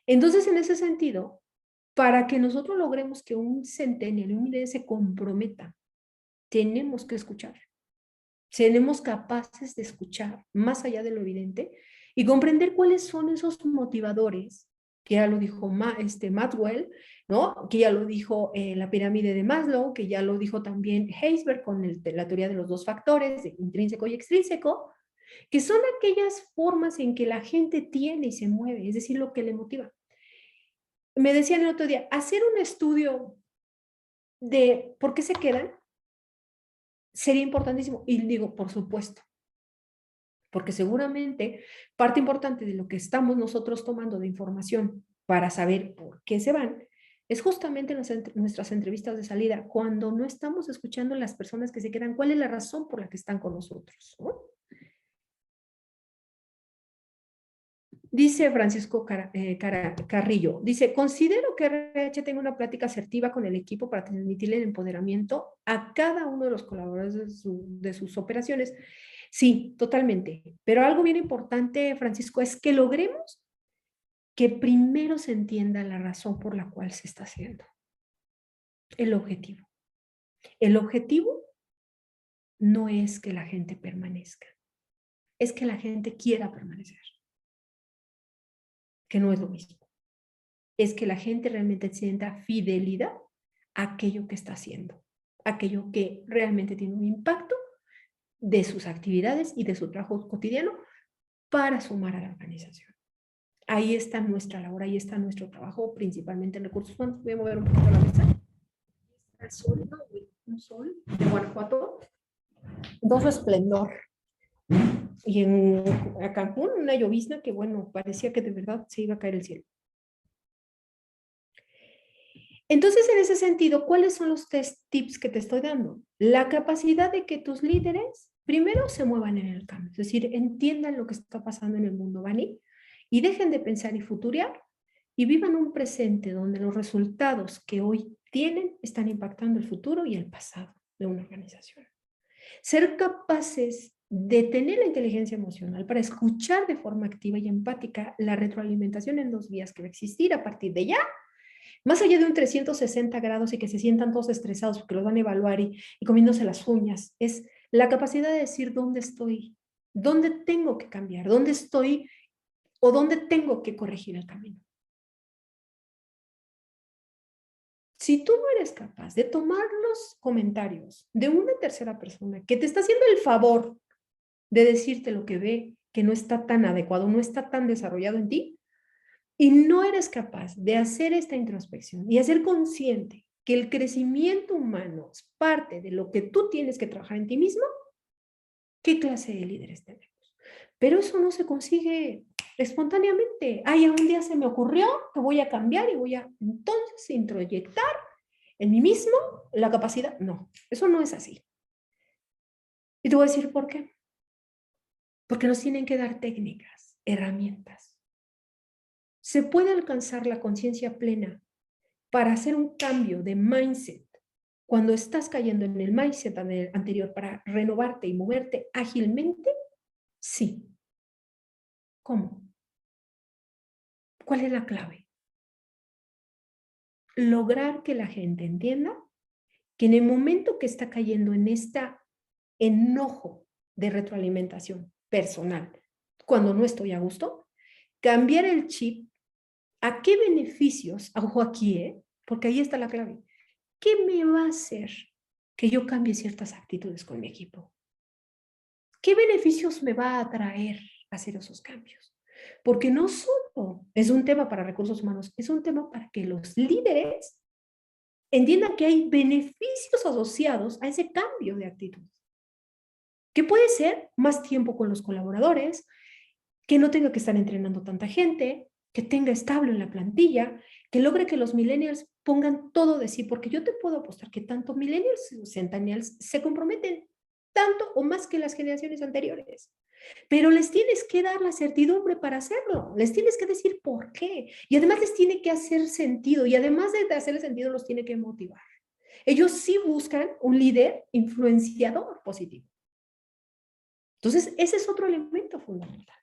Entonces, en ese sentido, para que nosotros logremos que un centennial, un líder se comprometa, tenemos que escuchar. Seremos capaces de escuchar más allá de lo evidente y comprender cuáles son esos motivadores, que ya lo dijo Maxwell, ¿no? Que ya lo dijo la pirámide de Maslow, que ya lo dijo también Heisberg con la teoría de los dos factores, de intrínseco y extrínseco, que son aquellas formas en que la gente tiene y se mueve, es decir, lo que le motiva. Me decían el otro día, hacer un estudio de por qué se quedan sería importantísimo. Y digo, por supuesto, porque seguramente parte importante de lo que estamos nosotros tomando de información para saber por qué se van es justamente nuestras entrevistas de salida, cuando no estamos escuchando a las personas que se quedan, cuál es la razón por la que están con nosotros, ¿no? Dice Francisco Carrillo, dice, considero que RH tenga una plática asertiva con el equipo para transmitirle el empoderamiento a cada uno de los colaboradores de sus operaciones. Sí, totalmente. Pero algo bien importante, Francisco, es que logremos que primero se entienda la razón por la cual se está haciendo. El objetivo. El objetivo no es que la gente permanezca, es que la gente quiera permanecer, que no es lo mismo. Es que la gente realmente sienta fidelidad a aquello que está haciendo, aquello que realmente tiene un impacto de sus actividades y de su trabajo cotidiano para sumar a la organización. Ahí está nuestra labor, ahí está nuestro trabajo, principalmente en recursos humanos. Voy a mover un poquito la mesa. El sol, ¿no? Un sol de Guanajuato, dos esplendor. Y en Cancún, una llovizna que, bueno, parecía que de verdad se iba a caer el cielo. Entonces, en ese sentido, ¿cuáles son los tips que te estoy dando? La capacidad de que tus líderes primero se muevan en el cambio, es decir, entiendan lo que está pasando en el mundo, ¿vale? Y dejen de pensar y futurear y vivan un presente donde los resultados que hoy tienen están impactando el futuro y el pasado de una organización. Ser capaces de tener la inteligencia emocional para escuchar de forma activa y empática la retroalimentación en 2 vías que va a existir a partir de ya, más allá de un 360 grados y que se sientan todos estresados porque los van a evaluar y comiéndose las uñas, es la capacidad de decir dónde estoy, dónde tengo que cambiar, dónde estoy o dónde tengo que corregir el camino. Si tú no eres capaz de tomar los comentarios de una tercera persona que te está haciendo el favor de decirte lo que ve que no está tan adecuado, no está tan desarrollado en ti, y no eres capaz de hacer esta introspección y hacer consciente que el crecimiento humano es parte de lo que tú tienes que trabajar en ti mismo, ¿qué clase de líderes tenemos? Pero eso no se consigue espontáneamente. Ay, un día se me ocurrió que voy a cambiar y voy a entonces introyectar en mí mismo la capacidad. No, eso no es así. Y te voy a decir por qué. Porque nos tienen que dar técnicas, herramientas. Se puede alcanzar la conciencia plena para hacer un cambio de mindset cuando estás cayendo en el mindset anterior para renovarte y moverte ágilmente. Sí. ¿Cómo? ¿Cuál es la clave? Lograr que la gente entienda que en el momento que está cayendo en este enojo de retroalimentación personal, cuando no estoy a gusto, cambiar el chip a qué beneficios, ojo aquí, porque ahí está la clave, ¿qué me va a hacer que yo cambie ciertas actitudes con mi equipo? ¿Qué beneficios me va a traer hacer esos cambios? Porque no solo es un tema para recursos humanos, es un tema para que los líderes entiendan que hay beneficios asociados a ese cambio de actitud. Que puede ser más tiempo con los colaboradores, que no tenga que estar entrenando tanta gente, que tenga estable en la plantilla, que logre que los millennials pongan todo de sí, porque yo te puedo apostar que tanto millennials y centennials se comprometen tanto o más que las generaciones anteriores. Pero les tienes que dar la certidumbre para hacerlo, les tienes que decir por qué, y además les tiene que hacer sentido, y además de hacerles sentido, los tiene que motivar. Ellos sí buscan un líder influenciador positivo. Entonces, ese es otro elemento fundamental.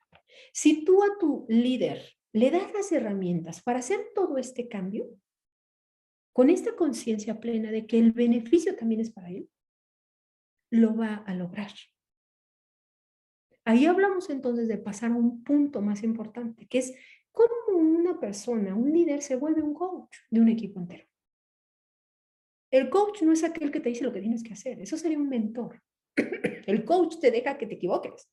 Si tú a tu líder le das las herramientas para hacer todo este cambio, con esta conciencia plena de que el beneficio también es para él, lo va a lograr. Ahí hablamos entonces de pasar a un punto más importante, que es cómo una persona, un líder, se vuelve un coach de un equipo entero. El coach no es aquel que te dice lo que tienes que hacer, eso sería un mentor. El coach te deja que te equivoques.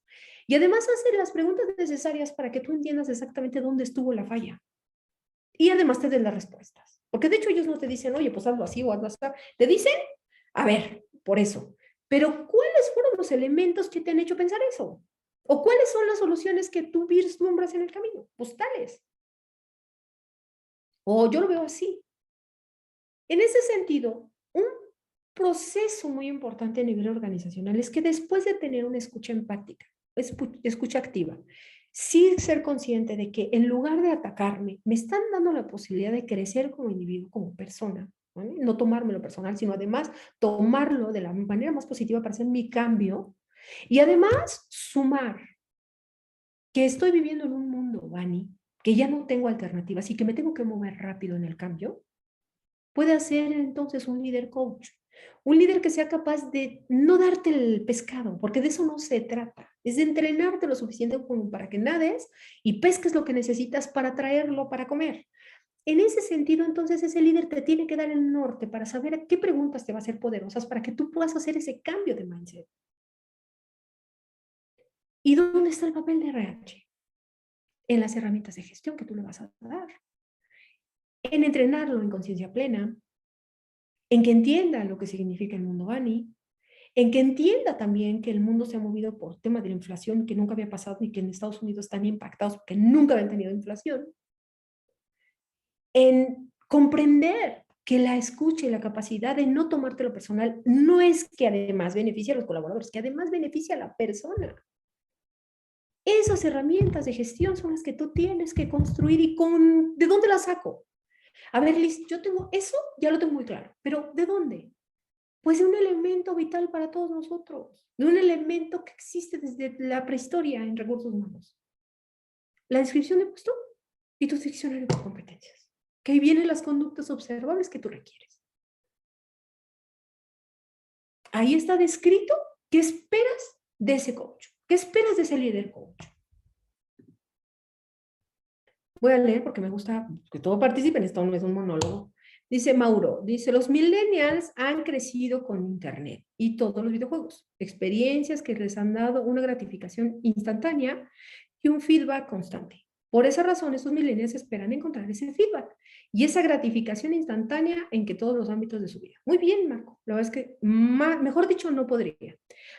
Y además hace las preguntas necesarias para que tú entiendas exactamente dónde estuvo la falla. Y además te den las respuestas. Porque de hecho ellos no te dicen, oye, pues hazlo así o hazlo así. Te dicen, a ver, por eso. Pero ¿cuáles fueron los elementos que te han hecho pensar eso? ¿O cuáles son las soluciones que tú vislumbras en el camino? Pues tales. O yo lo veo así. En ese sentido, un proceso muy importante a nivel organizacional es que después de tener una escucha empática, escucha activa, sí ser consciente de que en lugar de atacarme, me están dando la posibilidad de crecer como individuo, como persona, ¿vale? No tomármelo personal, sino además tomarlo de la manera más positiva para hacer mi cambio y además sumar que estoy viviendo en un mundo, Vani, que ya no tengo alternativas y que me tengo que mover rápido en el cambio. Puede ser entonces un líder coach, un líder que sea capaz de no darte el pescado, porque de eso no se trata, es de entrenarte lo suficiente como para que nades y pesques lo que necesitas para traerlo para comer. En ese sentido, entonces, ese líder te tiene que dar el norte para saber qué preguntas te va a ser poderosas para que tú puedas hacer ese cambio de mindset. ¿Y dónde está el papel de RH? En las herramientas de gestión que tú le vas a dar, en entrenarlo en conciencia plena, en que entienda lo que significa el mundo Bani, en que entienda también que el mundo se ha movido por tema de la inflación que nunca había pasado y que en Estados Unidos están impactados porque nunca habían tenido inflación, en comprender que la escucha y la capacidad de no tomártelo personal no es que además beneficie a los colaboradores, que además beneficia a la persona. Esas herramientas de gestión son las que tú tienes que construir y ¿de dónde las saco? A ver, Liz, yo tengo eso, ya lo tengo muy claro, pero ¿de dónde? Pues de un elemento vital para todos nosotros, de un elemento que existe desde la prehistoria en recursos humanos. La descripción de puesto y tu diccionario de competencias. Que ahí vienen las conductas observables que tú requieres. Ahí está descrito qué esperas de ese coach, qué esperas de ese líder coach. Voy a leer porque me gusta que todos participen, esto no es un monólogo. Dice Mauro, dice, los millennials han crecido con Internet y todos los videojuegos, experiencias que les han dado una gratificación instantánea y un feedback constante. Por esa razón, estos millennials esperan encontrar ese feedback y esa gratificación instantánea en que todos los ámbitos de su vida. Muy bien, Marco. La verdad es que, mejor dicho, no podría.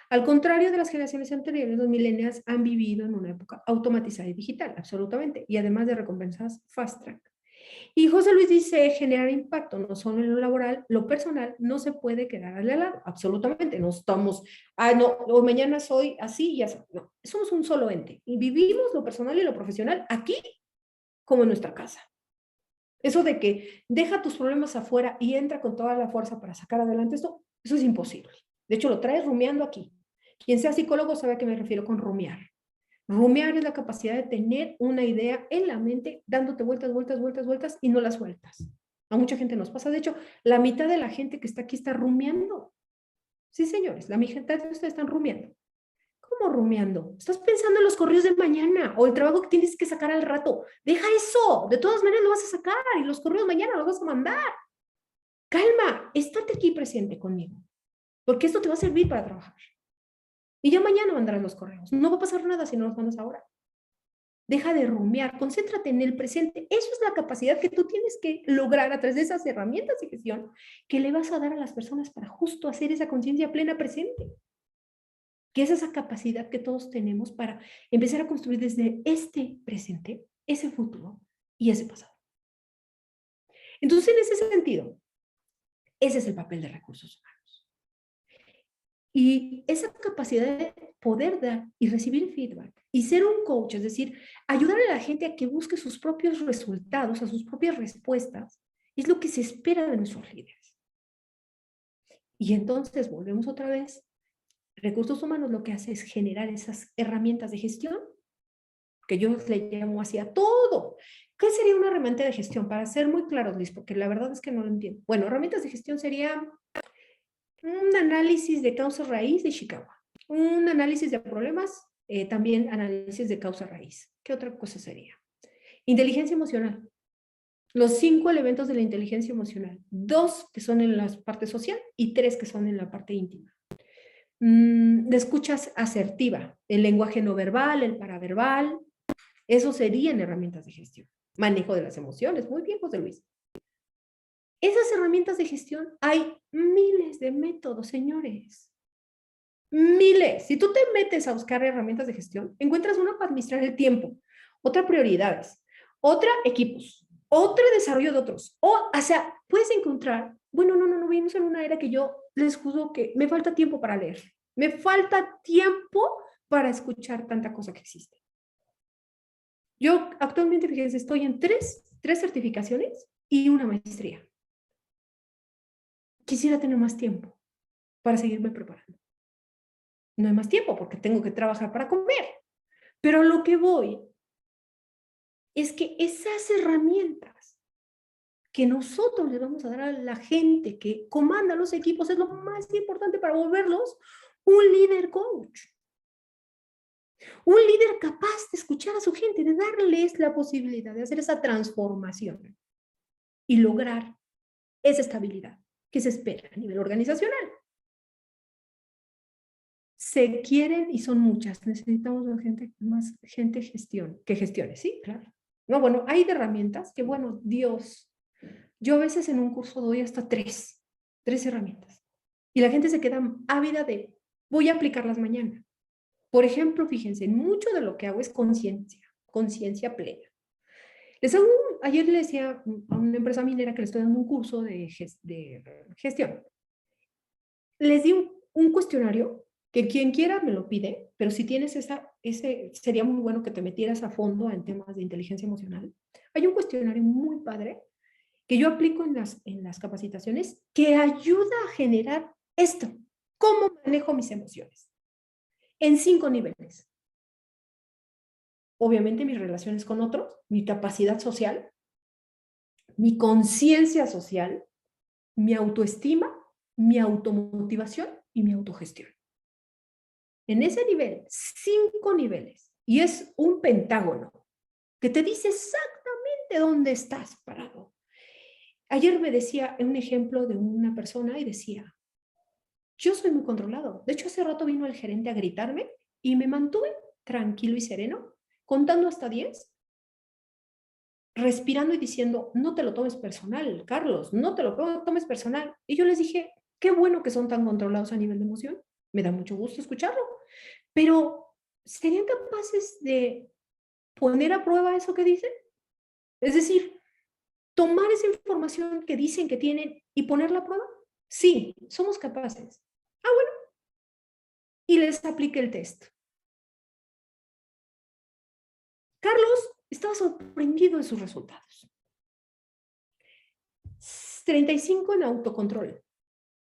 Al contrario de las generaciones anteriores, los millennials han vivido en una época automatizada y digital, absolutamente, y además de recompensas fast track. Y José Luis dice, generar impacto no solo en lo laboral, lo personal no se puede quedar al lado, absolutamente, no estamos, no, o mañana soy así y así, no, somos un solo ente y vivimos lo personal y lo profesional aquí como en nuestra casa. Eso de que deja tus problemas afuera y entra con toda la fuerza para sacar adelante esto, eso es imposible. De hecho, lo traes rumiando aquí. Quien sea psicólogo sabe a qué me refiero con rumiar. Rumiar es la capacidad de tener una idea en la mente, dándote vueltas, vueltas, vueltas, vueltas y no las sueltas. A mucha gente nos pasa. De hecho, la mitad de la gente que está aquí está rumiando. Sí, señores, la mitad de ustedes están rumiando. ¿Cómo rumiando? Estás pensando en los correos de mañana o el trabajo que tienes que sacar al rato. Deja eso. De todas maneras lo vas a sacar y los correos mañana los vas a mandar. Calma, estate aquí presente conmigo, porque esto te va a servir para trabajar. Y ya mañana mandarás los correos. No va a pasar nada si no los mandas ahora. Deja de rumiar, concéntrate en el presente. Eso es la capacidad que tú tienes que lograr a través de esas herramientas de gestión que le vas a dar a las personas para justo hacer esa conciencia plena presente. Que es esa capacidad que todos tenemos para empezar a construir desde este presente, ese futuro y ese pasado. Entonces, en ese sentido, ese es el papel de recursos humanos. Y esa capacidad de poder dar y recibir feedback y ser un coach, es decir, ayudar a la gente a que busque sus propios resultados, a sus propias respuestas, es lo que se espera de nuestros líderes. Y entonces volvemos otra vez. Recursos humanos lo que hace es generar esas herramientas de gestión, ¿ok? que yo le llamo así a todo. ¿Qué sería una herramienta de gestión? Para ser muy claros, Luis, porque la verdad es que no lo entiendo. Bueno, herramientas de gestión sería un análisis de causa raíz de Chicago, un análisis de problemas, también análisis de causa raíz. ¿Qué otra cosa sería? Inteligencia emocional. Los 5 elementos de la inteligencia emocional. 2 que son en la parte social y 3 que son en la parte íntima. La escucha asertiva, el lenguaje no verbal, el paraverbal. Eso serían herramientas de gestión. Manejo de las emociones. Muy bien, José Luis. Esas herramientas de gestión, hay miles de métodos, señores. Miles. Si tú te metes a buscar herramientas de gestión, encuentras una para administrar el tiempo, otra prioridades, otra equipos, otra desarrollo de otros. O sea, puedes encontrar, bueno, no, vivimos en una era que yo les juro que me falta tiempo para leer. Me falta tiempo para escuchar tanta cosa que existe. Yo actualmente, fíjense, estoy en tres certificaciones y una maestría. Quisiera tener más tiempo para seguirme preparando. No hay más tiempo porque tengo que trabajar para comer. Pero lo que voy es que esas herramientas que nosotros le vamos a dar a la gente que comanda los equipos es lo más importante para volverlos un líder coach. Un líder capaz de escuchar a su gente, de darles la posibilidad de hacer esa transformación y lograr esa estabilidad que se espera a nivel organizacional. Se quieren y son muchas. Necesitamos más gente que gestione, ¿sí? Claro. No, bueno, hay de herramientas que, bueno, Dios, yo a veces en un curso doy hasta tres herramientas. Y la gente se queda ávida de, voy a aplicarlas mañana. Por ejemplo, fíjense, mucho de lo que hago es conciencia plena. Ayer le decía a una empresa minera que le estoy dando un curso de gestión. Les di un cuestionario que quien quiera me lo pide, pero si tienes sería muy bueno que te metieras a fondo en temas de inteligencia emocional. Hay un cuestionario muy padre que yo aplico en las capacitaciones que ayuda a generar esto. ¿Cómo manejo mis emociones? En 5 niveles. Obviamente mis relaciones con otros, mi capacidad social, mi conciencia social, mi autoestima, mi automotivación y mi autogestión. En ese nivel, 5 niveles, y es un pentágono que te dice exactamente dónde estás parado. Ayer me decía un ejemplo de una persona y decía, yo soy muy controlado. De hecho, hace rato vino el gerente a gritarme y me mantuve tranquilo y sereno, contando hasta 10, respirando y diciendo, no te lo tomes personal, Carlos, no te lo tomes personal. Y yo les dije, qué bueno que son tan controlados a nivel de emoción. Me da mucho gusto escucharlo. Pero, ¿serían capaces de poner a prueba eso que dicen? Es decir, tomar esa información que dicen que tienen y ponerla a prueba. Sí, somos capaces. Ah, bueno. Y les apliqué el test. Carlos estaba sorprendido de sus resultados. 35 en autocontrol,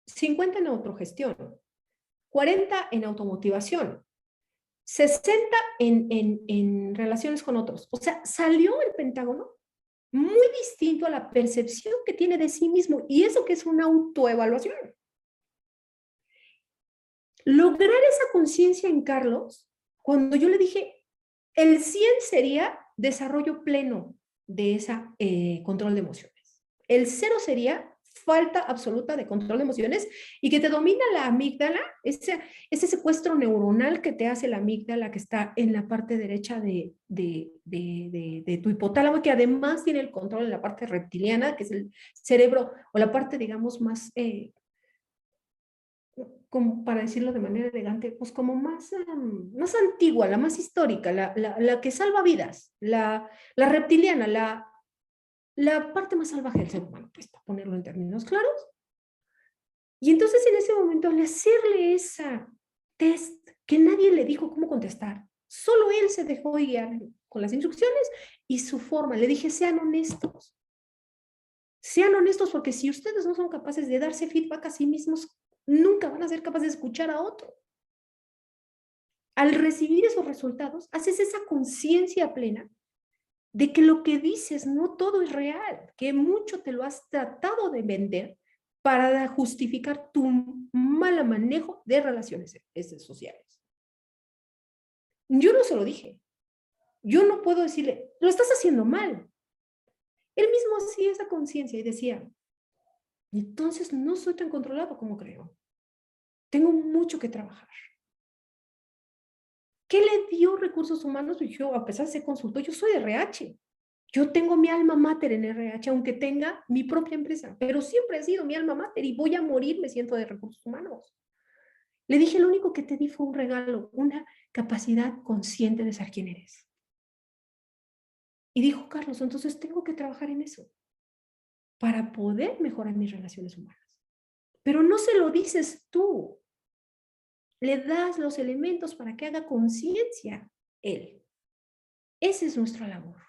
50 en autogestión, 40 en automotivación, 60 en relaciones con otros. O sea, salió el pentágono muy distinto a la percepción que tiene de sí mismo. Y eso que es una autoevaluación. Lograr esa conciencia en Carlos, cuando yo le dije, el 100 sería desarrollo pleno de ese control de emociones. El 0 sería falta absoluta de control de emociones y que te domina la amígdala, ese secuestro neuronal que te hace la amígdala que está en la parte derecha de tu hipotálamo, que además tiene el control en la parte reptiliana, que es el cerebro, o la parte, digamos, más, como para decirlo de manera elegante, pues como más antigua, la más histórica, la que salva vidas, la reptiliana, la parte más salvaje del ser humano, pues para ponerlo en términos claros. Y entonces en ese momento, al hacerle esa test que nadie le dijo cómo contestar, solo él se dejó guiar con las instrucciones y su forma. Le dije, sean honestos. Sean honestos porque si ustedes no son capaces de darse feedback a sí mismos, nunca van a ser capaces de escuchar a otro. al recibir esos resultados, haces esa conciencia plena de que lo que dices no todo es real, que mucho te lo has tratado de vender para justificar tu mal manejo de relaciones sociales. Yo no se lo dije. Yo no puedo decirle, lo estás haciendo mal. Él mismo hacía esa conciencia y decía, entonces no soy tan controlado como creo. Tengo mucho que trabajar. ¿Qué le dio recursos humanos? Yo, a pesar de ser consultor, yo soy RH. Yo tengo mi alma mater en RH, aunque tenga mi propia empresa, pero siempre ha sido mi alma mater y voy a morir, me siento de recursos humanos. Le dije, lo único que te di fue un regalo, una capacidad consciente de ser quien eres. Y dijo, Carlos, entonces tengo que trabajar en eso para poder mejorar mis relaciones humanas. Pero no se lo dices tú. Le das los elementos para que haga conciencia él. Esa es nuestra labor.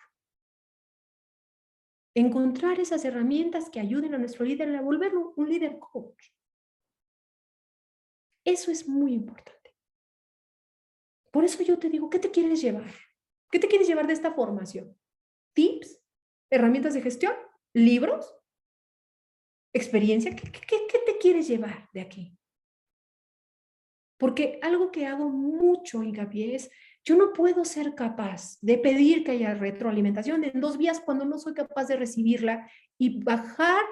Encontrar esas herramientas que ayuden a nuestro líder a volverlo un líder coach. Eso es muy importante. Por eso yo te digo, ¿qué te quieres llevar? ¿Qué te quieres llevar de esta formación? ¿Tips? ¿Herramientas de gestión? ¿Libros? ¿Experiencia? ¿Qué te quieres llevar de aquí? Porque algo que hago mucho hincapié es, yo no puedo ser capaz de pedir que haya retroalimentación en 2 vías cuando no soy capaz de recibirla y bajar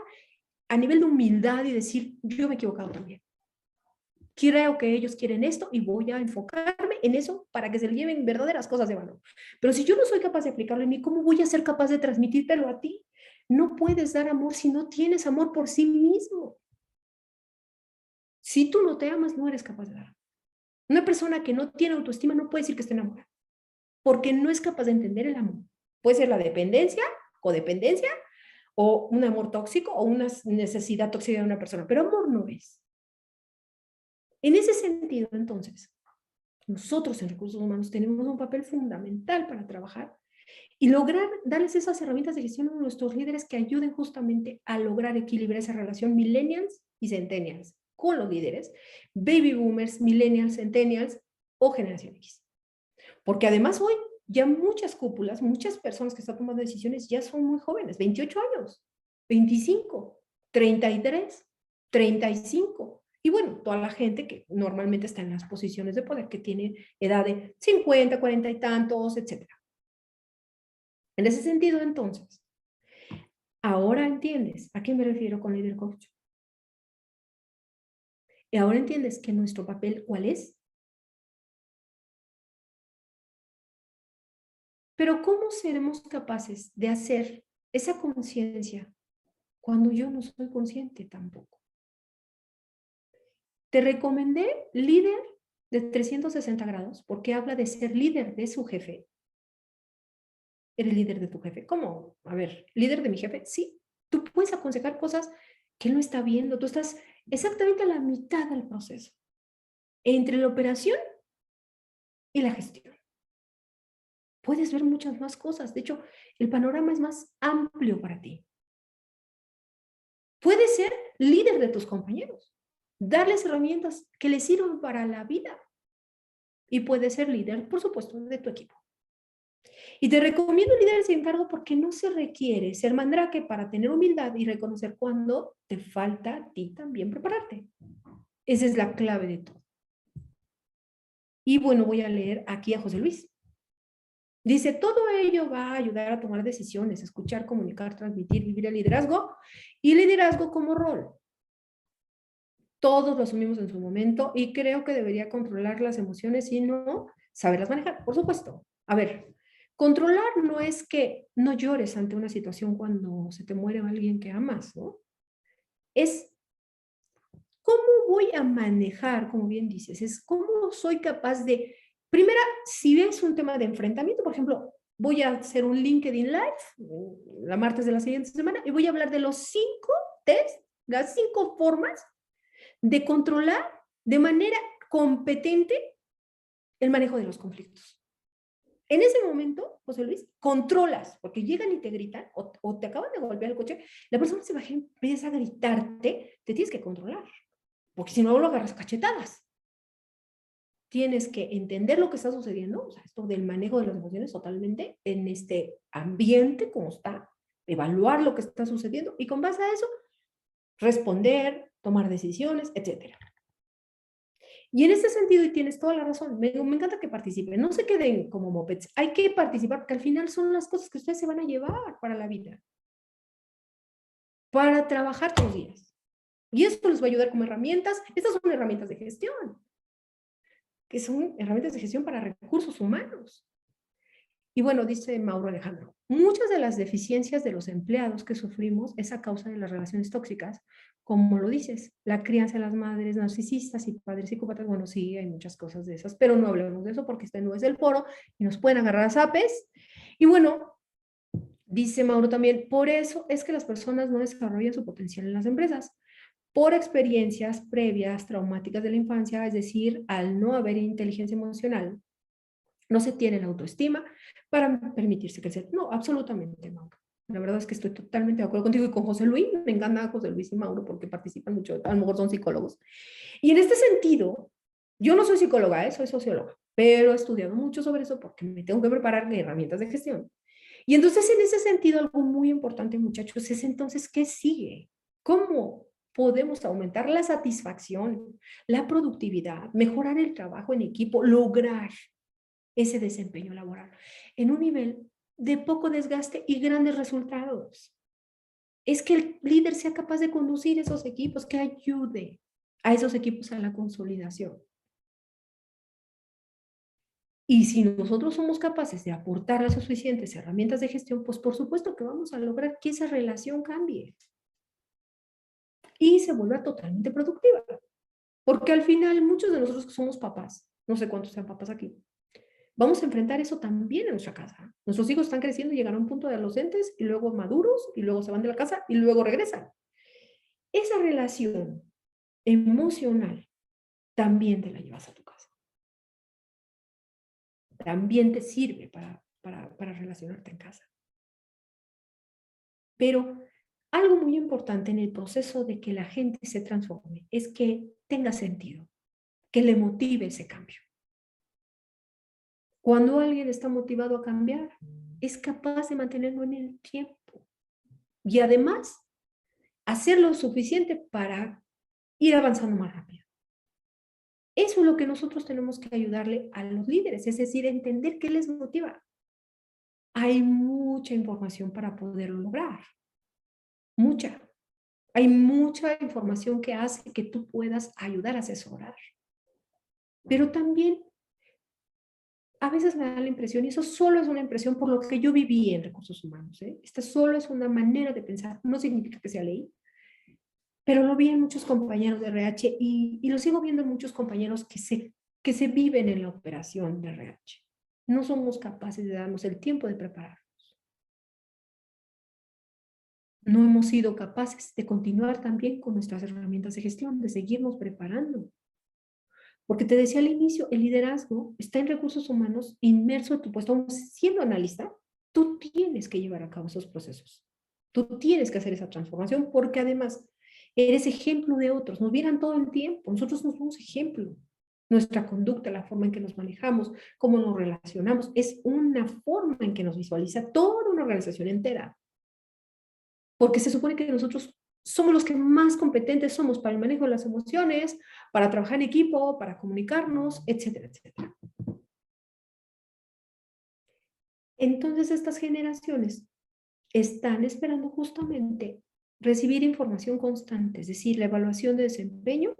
a nivel de humildad y decir, yo me he equivocado también. Creo que ellos quieren esto y voy a enfocarme en eso para que se le lleven verdaderas cosas de valor. Pero si yo no soy capaz de aplicarlo en mí, ¿cómo voy a ser capaz de transmitírtelo a ti? No puedes dar amor si no tienes amor por sí mismo. Si tú no te amas, no eres capaz de dar. Una persona que no tiene autoestima no puede decir que está enamorada, porque no es capaz de entender el amor. Puede ser la dependencia, codependencia, o un amor tóxico, o una necesidad tóxica de una persona, pero amor no es. En ese sentido, entonces, nosotros en recursos humanos tenemos un papel fundamental para trabajar y lograr darles esas herramientas de gestión a nuestros líderes que ayuden justamente a lograr equilibrar esa relación millennials y centennials con los líderes, baby boomers, millennials, centennials o generación X. Porque además hoy ya muchas cúpulas, muchas personas que están tomando decisiones ya son muy jóvenes, 28 años, 25, 33, 35. Y bueno, toda la gente que normalmente está en las posiciones de poder, que tiene edad de 50, 40 y tantos, etc. En ese sentido, entonces, ahora entiendes a qué me refiero con líder coach. Y ahora entiendes que nuestro papel, ¿cuál es? Pero ¿cómo seremos capaces de hacer esa conciencia cuando yo no soy consciente tampoco? Te recomendé líder de 360 grados porque habla de ser líder de su jefe. ¿Eres líder de tu jefe? ¿Cómo? A ver, ¿líder de mi jefe? Sí. Tú puedes aconsejar cosas que él no está viendo. Tú estás exactamente a la mitad del proceso, entre la operación y la gestión. Puedes ver muchas más cosas. De hecho, el panorama es más amplio para ti. Puedes ser líder de tus compañeros, darles herramientas que les sirvan para la vida. Y puedes ser líder, por supuesto, de tu equipo. Y te recomiendo líderes sin cargo porque no se requiere ser mandrake para tener humildad y reconocer cuando te falta a ti también prepararte. Esa es la clave de todo. Y bueno, voy a leer aquí a José Luis. Dice, todo ello va a ayudar a tomar decisiones, escuchar, comunicar, transmitir, vivir el liderazgo y liderazgo como rol. Todos lo asumimos en su momento y creo que debería controlar las emociones y no saberlas manejar, por supuesto. A ver, controlar no es que no llores ante una situación cuando se te muere alguien que amas, ¿no? Es cómo voy a manejar, como bien dices, es cómo soy capaz de, primera, si ves un tema de enfrentamiento, por ejemplo, voy a hacer un LinkedIn Live, la martes de la siguiente semana, y voy a hablar de los 5 test, las 5 formas de controlar de manera competente el manejo de los conflictos. En ese momento, José Luis, controlas, porque llegan y te gritan o te acaban de golpear el coche, la persona se baja y empieza a gritarte, te tienes que controlar, porque si no lo agarras cachetadas. tienes que entender lo que está sucediendo, o sea, esto del manejo de las emociones totalmente en este ambiente como está, evaluar lo que está sucediendo y con base a eso responder, tomar decisiones, etcétera. Y en este sentido, y tienes toda la razón, me encanta que participen, no se queden como mopeds, hay que participar porque al final son las cosas que ustedes se van a llevar para la vida, para trabajar todos los días. Y esto les va a ayudar como herramientas, estas son herramientas de gestión, que son herramientas de gestión para recursos humanos. Y bueno, dice Mauro Alejandro, muchas de las deficiencias de los empleados que sufrimos es a causa de las relaciones tóxicas, como lo dices, la crianza de las madres narcisistas y padres psicópatas. Bueno, sí, hay muchas cosas de esas, pero no hablemos de eso porque este no es el foro y nos pueden agarrar a zapes. Y bueno, dice Mauro también, por eso es que las personas no desarrollan su potencial en las empresas, por experiencias previas traumáticas de la infancia, es decir, al no haber inteligencia emocional, no se tiene la autoestima para permitirse crecer. No, absolutamente, Mauro. La verdad es que estoy totalmente de acuerdo contigo y con José Luis. Me encanta José Luis y Mauro porque participan mucho, a lo mejor son psicólogos. Y en este sentido, yo no soy psicóloga, soy socióloga, pero he estudiado mucho sobre eso porque me tengo que preparar en herramientas de gestión. Y entonces, en ese sentido, algo muy importante, muchachos, es entonces, ¿qué sigue? ¿Cómo podemos aumentar la satisfacción, la productividad, mejorar el trabajo en equipo, lograr ese desempeño laboral en un nivel de poco desgaste y grandes resultados? Es que el líder sea capaz de conducir esos equipos, que ayude a esos equipos a la consolidación. Y si nosotros somos capaces de aportar las suficientes herramientas de gestión, pues por supuesto que vamos a lograr que esa relación cambie y se vuelva totalmente productiva. Porque al final muchos de nosotros que somos papás, no sé cuántos sean papás aquí, vamos a enfrentar eso también en nuestra casa. Nuestros hijos están creciendo y llegan a un punto de adolescentes y luego maduros y luego se van de la casa y luego regresan. Esa relación emocional también te la llevas a tu casa. También te sirve para relacionarte en casa. Pero algo muy importante en el proceso de que la gente se transforme es que tenga sentido, que le motive ese cambio. Cuando alguien está motivado a cambiar, es capaz de mantenerlo en el tiempo. Y además, hacer lo suficiente para ir avanzando más rápido. Eso es lo que nosotros tenemos que ayudarle a los líderes, es decir, entender qué les motiva. Hay mucha información para poderlo lograr. Mucha. Hay mucha información que hace que tú puedas ayudar a asesorar. Pero también a veces me da la impresión, y eso solo es una impresión por lo que yo viví en recursos humanos, esta solo es una manera de pensar, no significa que sea ley, pero lo vi en muchos compañeros de RH y lo sigo viendo en muchos compañeros que se viven en la operación de RH. No somos capaces de darnos el tiempo de prepararnos. No hemos sido capaces de continuar también con nuestras herramientas de gestión, de seguirnos preparando. Porque te decía al inicio, el liderazgo está en recursos humanos inmerso en tu puesto. Aún siendo analista, tú tienes que llevar a cabo esos procesos. Tú tienes que hacer esa transformación porque además eres ejemplo de otros. Nos vieran todo el tiempo. Nosotros nos somos ejemplo. Nuestra conducta, la forma en que nos manejamos, cómo nos relacionamos, es una forma en que nos visualiza toda una organización entera. Porque se supone que nosotros somos los que más competentes somos para el manejo de las emociones, para trabajar en equipo, para comunicarnos, etcétera, etcétera. Entonces estas generaciones están esperando justamente recibir información constante, es decir, la evaluación de desempeño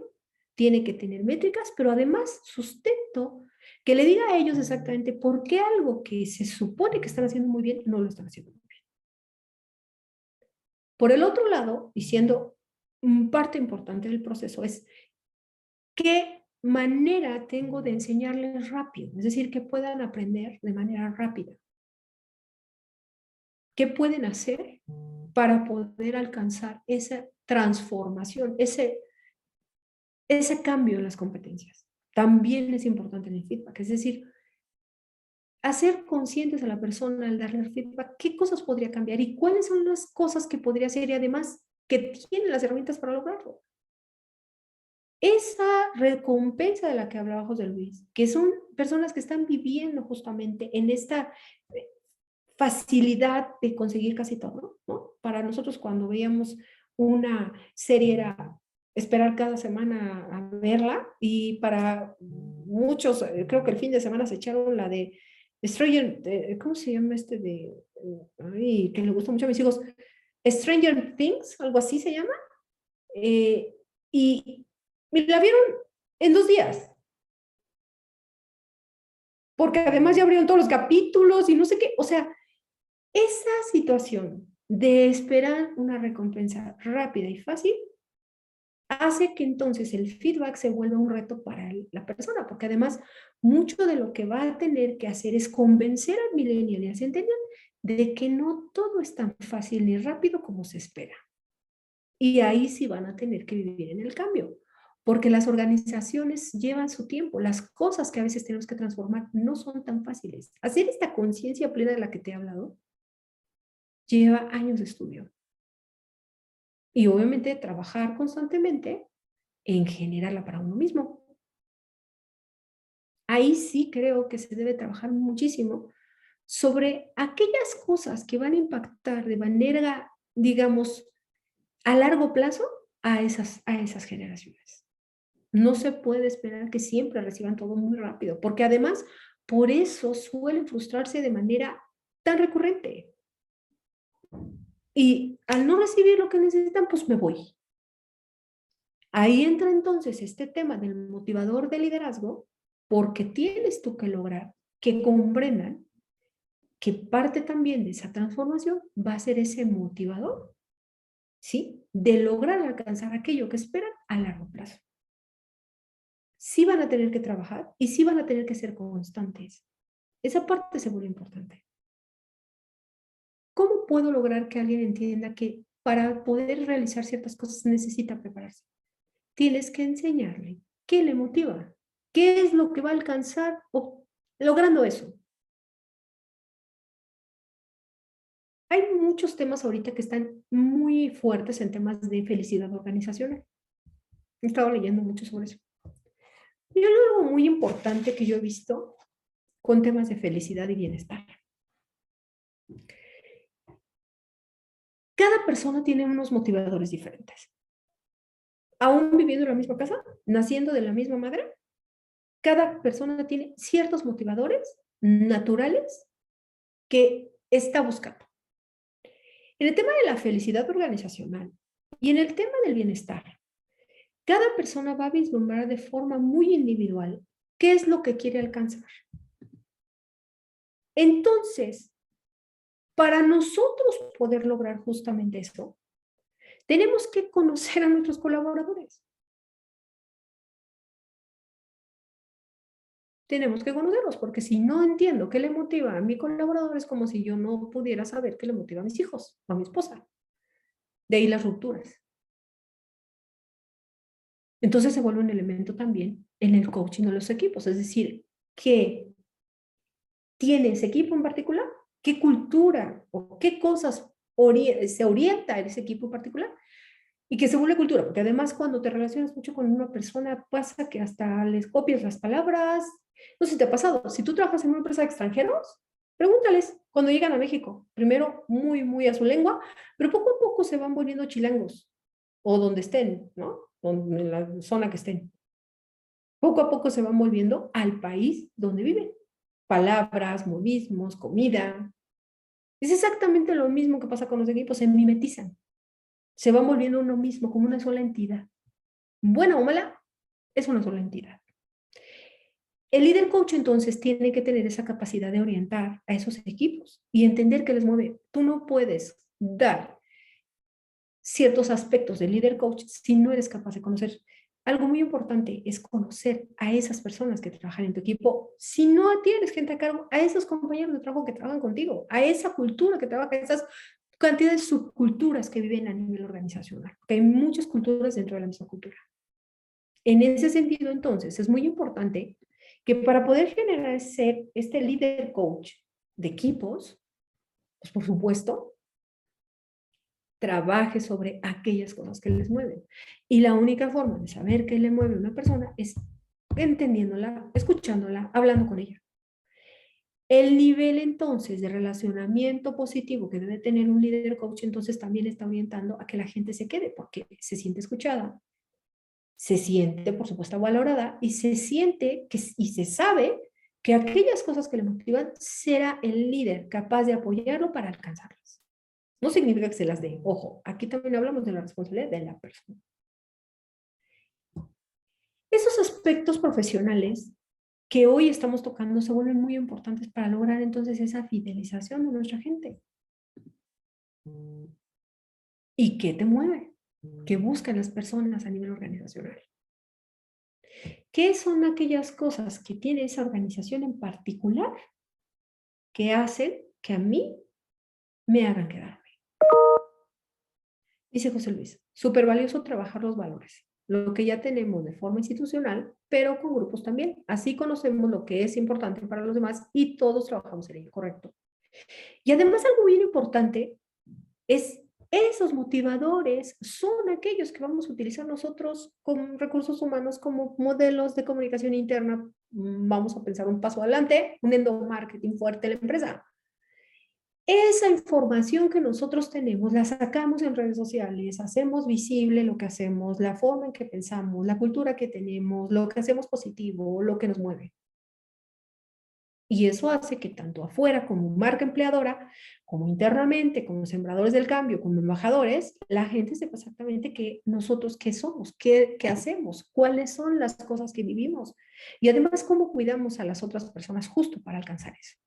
tiene que tener métricas, pero además sustento que le diga a ellos exactamente por qué algo que se supone que están haciendo muy bien no lo están haciendo muy bien. Por el otro lado, y siendo parte importante del proceso, es qué manera tengo de enseñarles rápido, es decir, que puedan aprender de manera rápida. ¿Qué pueden hacer para poder alcanzar esa transformación, ese cambio en las competencias? También es importante en el feedback, es decir, hacer conscientes a la persona al darle el feedback, qué cosas podría cambiar y cuáles son las cosas que podría hacer y además que tiene las herramientas para lograrlo. esa recompensa de la que hablaba José Luis, que son personas que están viviendo justamente en esta facilidad de conseguir casi todo, ¿no? Para nosotros cuando veíamos una serie era esperar cada semana a verla, y para muchos, creo que el fin de semana se echaron la de Stranger, ¿cómo se llama este de, ay, que le gustó mucho a mis hijos? Stranger Things, algo así se llama, eh, y la vieron en 2 días, porque además ya abrieron todos los capítulos y no sé qué, o sea, esa situación de esperar una recompensa rápida y fácil hace que entonces el feedback se vuelva un reto para la persona, porque además mucho de lo que va a tener que hacer es convencer al millennial y al centennial de que no todo es tan fácil ni rápido como se espera. Y ahí sí van a tener que vivir en el cambio, porque las organizaciones llevan su tiempo, las cosas que a veces tenemos que transformar no son tan fáciles. Hacer esta conciencia plena de la que te he hablado lleva años de estudio. Y obviamente trabajar constantemente en generarla para uno mismo. Ahí sí creo que se debe trabajar muchísimo sobre aquellas cosas que van a impactar de manera, digamos, a largo plazo a esas generaciones. No se puede esperar que siempre reciban todo muy rápido, porque además por eso suelen frustrarse de manera tan recurrente. Y al no recibir lo que necesitan, pues me voy. Ahí entra entonces este tema del motivador de liderazgo, porque tienes tú que lograr que comprendan que parte también de esa transformación va a ser ese motivador, ¿sí? De lograr alcanzar aquello que esperan a largo plazo. Sí van a tener que trabajar y sí van a tener que ser constantes. Esa parte se vuelve importante. ¿Cómo puedo lograr que alguien entienda que para poder realizar ciertas cosas necesita prepararse? Tienes que enseñarle qué le motiva, qué es lo que va a alcanzar logrando eso. Hay muchos temas ahorita que están muy fuertes en temas de felicidad organizacional. He estado leyendo mucho sobre eso. Y hay algo muy importante que yo he visto con temas de felicidad y bienestar. Cada persona tiene unos motivadores diferentes. Aún viviendo en la misma casa, naciendo de la misma madre, cada persona tiene ciertos motivadores naturales que está buscando. En el tema de la felicidad organizacional y en el tema del bienestar, cada persona va a vislumbrar de forma muy individual qué es lo que quiere alcanzar. Entonces, para nosotros poder lograr justamente esto, tenemos que conocer a nuestros colaboradores. Tenemos que conocerlos, porque si no entiendo qué le motiva a mi colaborador, es como si yo no pudiera saber qué le motiva a mis hijos o a mi esposa. De ahí las rupturas. Entonces se vuelve un elemento también en el coaching de los equipos, es decir, ¿qué tiene ese equipo en particular? ¿Qué cultura o qué cosas se orienta ese equipo en particular? Y que se vuelve cultura, porque además cuando te relacionas mucho con una persona pasa que hasta les copias las palabras. No sé si te ha pasado, si tú trabajas en una empresa de extranjeros, pregúntales cuando llegan a México, primero muy, muy a su lengua, pero poco a poco se van volviendo chilangos, o donde estén, ¿no? En la zona que estén. Poco a poco se van volviendo al país donde viven. Palabras, modismos, comida. Es exactamente lo mismo que pasa con los equipos, se mimetizan. Se van volviendo uno mismo, como una sola entidad. Buena o mala, es una sola entidad. El líder coach entonces tiene que tener esa capacidad de orientar a esos equipos y entender que les mueve. Tú no puedes dar ciertos aspectos del líder coach si no eres capaz de conocer. Algo muy importante es conocer a esas personas que trabajan en tu equipo. Si no tienes gente a cargo, a esos compañeros de trabajo que trabajan contigo, a esa cultura que trabaja, a esas cantidades de subculturas que viven a nivel organizacional. Porque hay muchas culturas dentro de la misma cultura. En ese sentido, entonces, es muy importante que para poder generar este líder coach de equipos, pues por supuesto, trabaje sobre aquellas cosas que les mueven. Y la única forma de saber qué le mueve a una persona es entendiéndola, escuchándola, hablando con ella. El nivel entonces de relacionamiento positivo que debe tener un líder coach entonces también está orientando a que la gente se quede porque se siente escuchada, se siente por supuesto valorada y se siente y se sabe que aquellas cosas que le motivan será el líder capaz de apoyarlo para alcanzarlas. No significa que se las dé. Ojo, aquí también hablamos de la responsabilidad de la persona. Esos aspectos profesionales que hoy estamos tocando se vuelven muy importantes para lograr entonces esa fidelización de nuestra gente. ¿Y qué te mueve? ¿Qué buscan las personas a nivel organizacional? ¿Qué son aquellas cosas que tiene esa organización en particular que hacen que a mí me hagan quedarme? Dice José Luis, súper valioso trabajar los valores, lo que ya tenemos de forma institucional, pero con grupos también. Así conocemos lo que es importante para los demás y todos trabajamos en ello, correcto. Y además algo bien importante es esos motivadores son aquellos que vamos a utilizar nosotros como recursos humanos, como modelos de comunicación interna. Vamos a pensar un paso adelante, un endomarketing fuerte de la empresa. Esa información que nosotros tenemos la sacamos en redes sociales, hacemos visible lo que hacemos, la forma en que pensamos, la cultura que tenemos, lo que hacemos positivo, lo que nos mueve. Y eso hace que tanto afuera como marca empleadora, como internamente, como sembradores del cambio, como embajadores, la gente sepa exactamente que nosotros qué somos, qué hacemos, cuáles son las cosas que vivimos y además cómo cuidamos a las otras personas justo para alcanzar eso.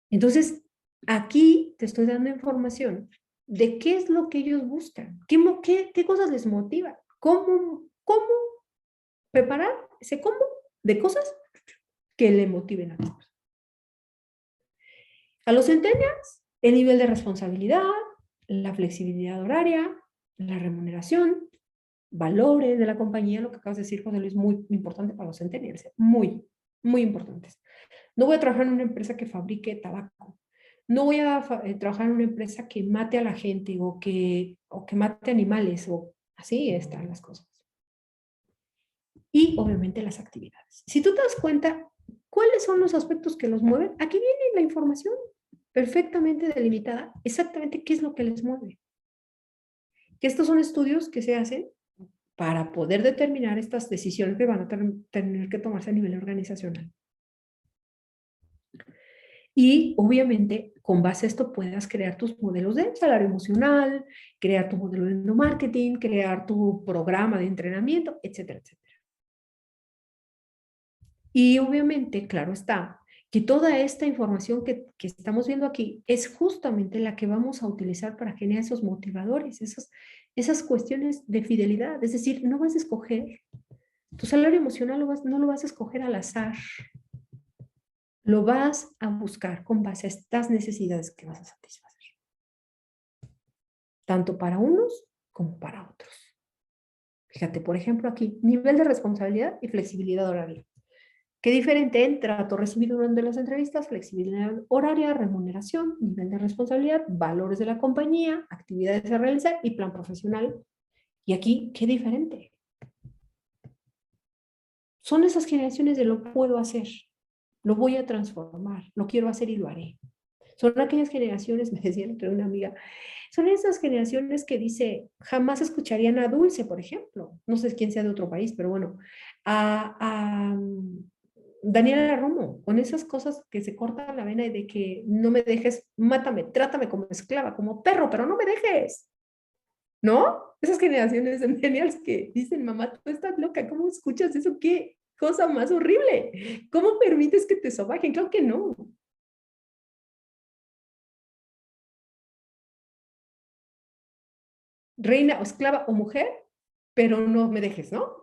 Entonces, aquí te estoy dando información de qué es lo que ellos buscan, qué cosas les motiva, cómo preparar ese combo de cosas que le motiven a las personas. A los centennials, el nivel de responsabilidad, la flexibilidad horaria, la remuneración, valores de la compañía, lo que acabas de decir, José Luis, muy importante para los centennials, muy, muy importantes. No voy a trabajar en una empresa que fabrique tabaco. No voy a trabajar en una empresa que mate a la gente o que mate animales o así están las cosas. Y obviamente las actividades. Si tú te das cuenta, ¿cuáles son los aspectos que los mueven? Aquí viene la información perfectamente delimitada, exactamente qué es lo que les mueve. Que estos son estudios que se hacen para poder determinar estas decisiones que van a tener que tomarse a nivel organizacional. Y obviamente, con base a esto, puedas crear tus modelos de salario emocional, crear tu modelo de endomarketing, crear tu programa de entrenamiento, etcétera, etcétera. Y obviamente, claro está, que toda esta información que estamos viendo aquí es justamente la que vamos a utilizar para generar esos motivadores, esas cuestiones de fidelidad. Es decir, no vas a escoger, tu salario emocional no lo vas a escoger al azar. Lo vas a buscar con base a estas necesidades que vas a satisfacer. Tanto para unos como para otros. Fíjate, por ejemplo, aquí, nivel de responsabilidad y flexibilidad horaria. Qué diferente en trato recibido durante las entrevistas, flexibilidad horaria, remuneración, nivel de responsabilidad, valores de la compañía, actividades a realizar y plan profesional. Y aquí, qué diferente. Son esas generaciones de lo puedo hacer, lo voy a transformar, lo quiero hacer y lo haré. Son aquellas generaciones, me decía entre una amiga, son esas generaciones que dice, jamás escucharían a Dulce, por ejemplo. No sé quién sea de otro país, pero bueno, a Daniela Romo, con esas cosas que se cortan la vena y de que no me dejes, mátame, trátame como esclava, como perro, pero no me dejes. ¿No? Esas generaciones centennials que dicen, mamá, tú estás loca, ¿cómo escuchas eso? ¿Qué cosa más horrible? ¿Cómo permites que te sobajen? Claro que no. Reina o esclava o mujer, pero no me dejes, ¿no?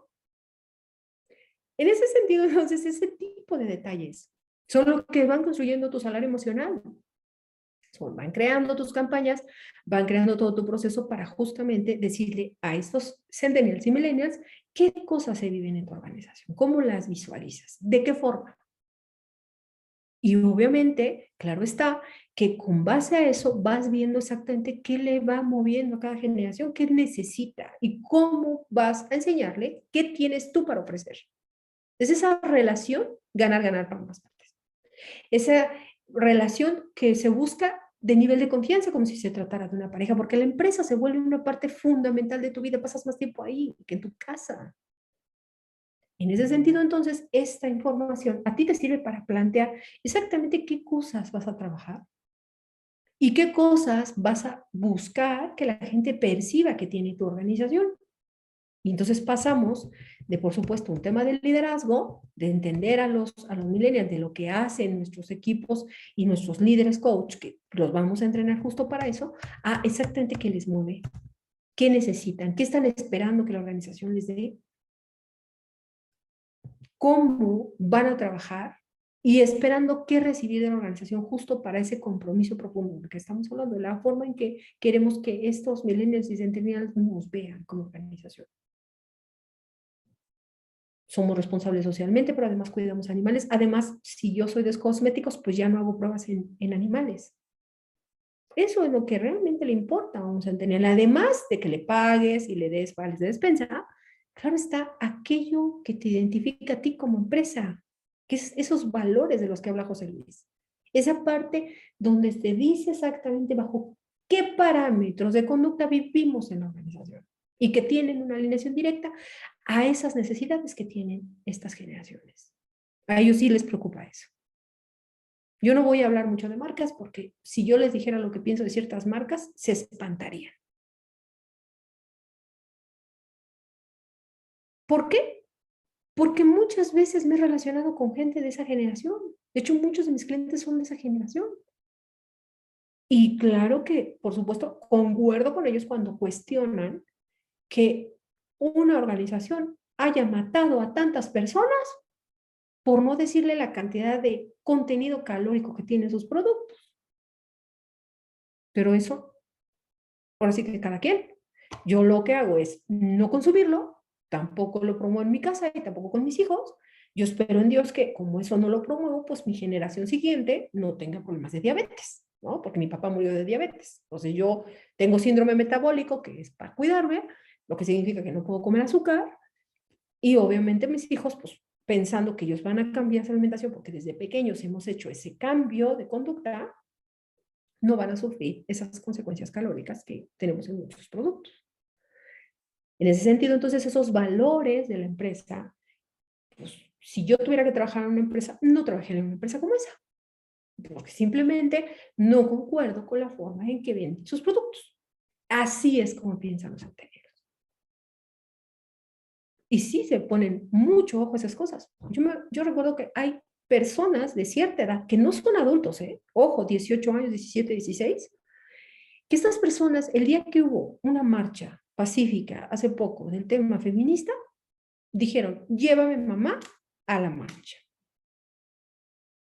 En ese sentido, entonces, ese tipo de detalles son lo que van construyendo tu salario emocional. Van creando tus campañas, van creando todo tu proceso para justamente decirle a estos centennials y millennials qué cosas se viven en tu organización, cómo las visualizas, de qué forma. Y obviamente, claro está, que con base a eso vas viendo exactamente qué le va moviendo a cada generación, qué necesita y cómo vas a enseñarle qué tienes tú para ofrecer. Es esa relación ganar-ganar para ambas partes. Esa relación que se busca de nivel de confianza, como si se tratara de una pareja, porque la empresa se vuelve una parte fundamental de tu vida, pasas más tiempo ahí que en tu casa. En ese sentido, entonces, esta información a ti te sirve para plantear exactamente qué cosas vas a trabajar y qué cosas vas a buscar que la gente perciba que tiene tu organización. Y entonces pasamos de, por supuesto, un tema del liderazgo, de entender a los millennials de lo que hacen nuestros equipos y nuestros líderes coach, que los vamos a entrenar justo para eso, a exactamente qué les mueve, qué necesitan, qué están esperando que la organización les dé, cómo van a trabajar y esperando qué recibir de la organización justo para ese compromiso profundo del que estamos hablando, de la forma en que queremos que estos millennials y centennials nos vean como organización. Somos responsables socialmente, pero además cuidamos animales. Además, si yo soy de cosméticos, pues ya no hago pruebas en animales. Eso es lo que realmente le importa a un centennial. Además de que le pagues y le des vales de despensa, claro está aquello que te identifica a ti como empresa, que es esos valores de los que habla José Luis. Esa parte donde se dice exactamente bajo qué parámetros de conducta vivimos en la organización y que tienen una alineación directa a esas necesidades que tienen estas generaciones. A ellos sí les preocupa eso. Yo no voy a hablar mucho de marcas porque si yo les dijera lo que pienso de ciertas marcas, se espantarían. ¿Por qué? Porque muchas veces me he relacionado con gente de esa generación. De hecho, muchos de mis clientes son de esa generación. Y claro que, por supuesto, concuerdo con ellos cuando cuestionan que una organización haya matado a tantas personas por no decirle la cantidad de contenido calórico que tienen sus productos. Pero eso, ahora sí que cada quien. Yo lo que hago es no consumirlo, tampoco lo promuevo en mi casa y tampoco con mis hijos. Yo espero en Dios que como eso no lo promuevo, pues mi generación siguiente no tenga problemas de diabetes, ¿no? Porque mi papá murió de diabetes. Entonces yo tengo síndrome metabólico, que es para cuidarme, lo que significa que no puedo comer azúcar. Y obviamente mis hijos, pues pensando que ellos van a cambiar su alimentación, porque desde pequeños hemos hecho ese cambio de conducta, no van a sufrir esas consecuencias calóricas que tenemos en muchos productos. En ese sentido, entonces, esos valores de la empresa, pues, si yo tuviera que trabajar en una empresa, no trabajaría en una empresa como esa, porque simplemente no concuerdo con la forma en que venden sus productos. Así es como piensan los anteriores. Y sí se ponen mucho ojo a esas cosas. Yo recuerdo que hay personas de cierta edad que no son adultos, ojo, 18 años, 17, 16, que estas personas, el día que hubo una marcha pacífica hace poco del tema feminista, dijeron, llévame mamá a la marcha.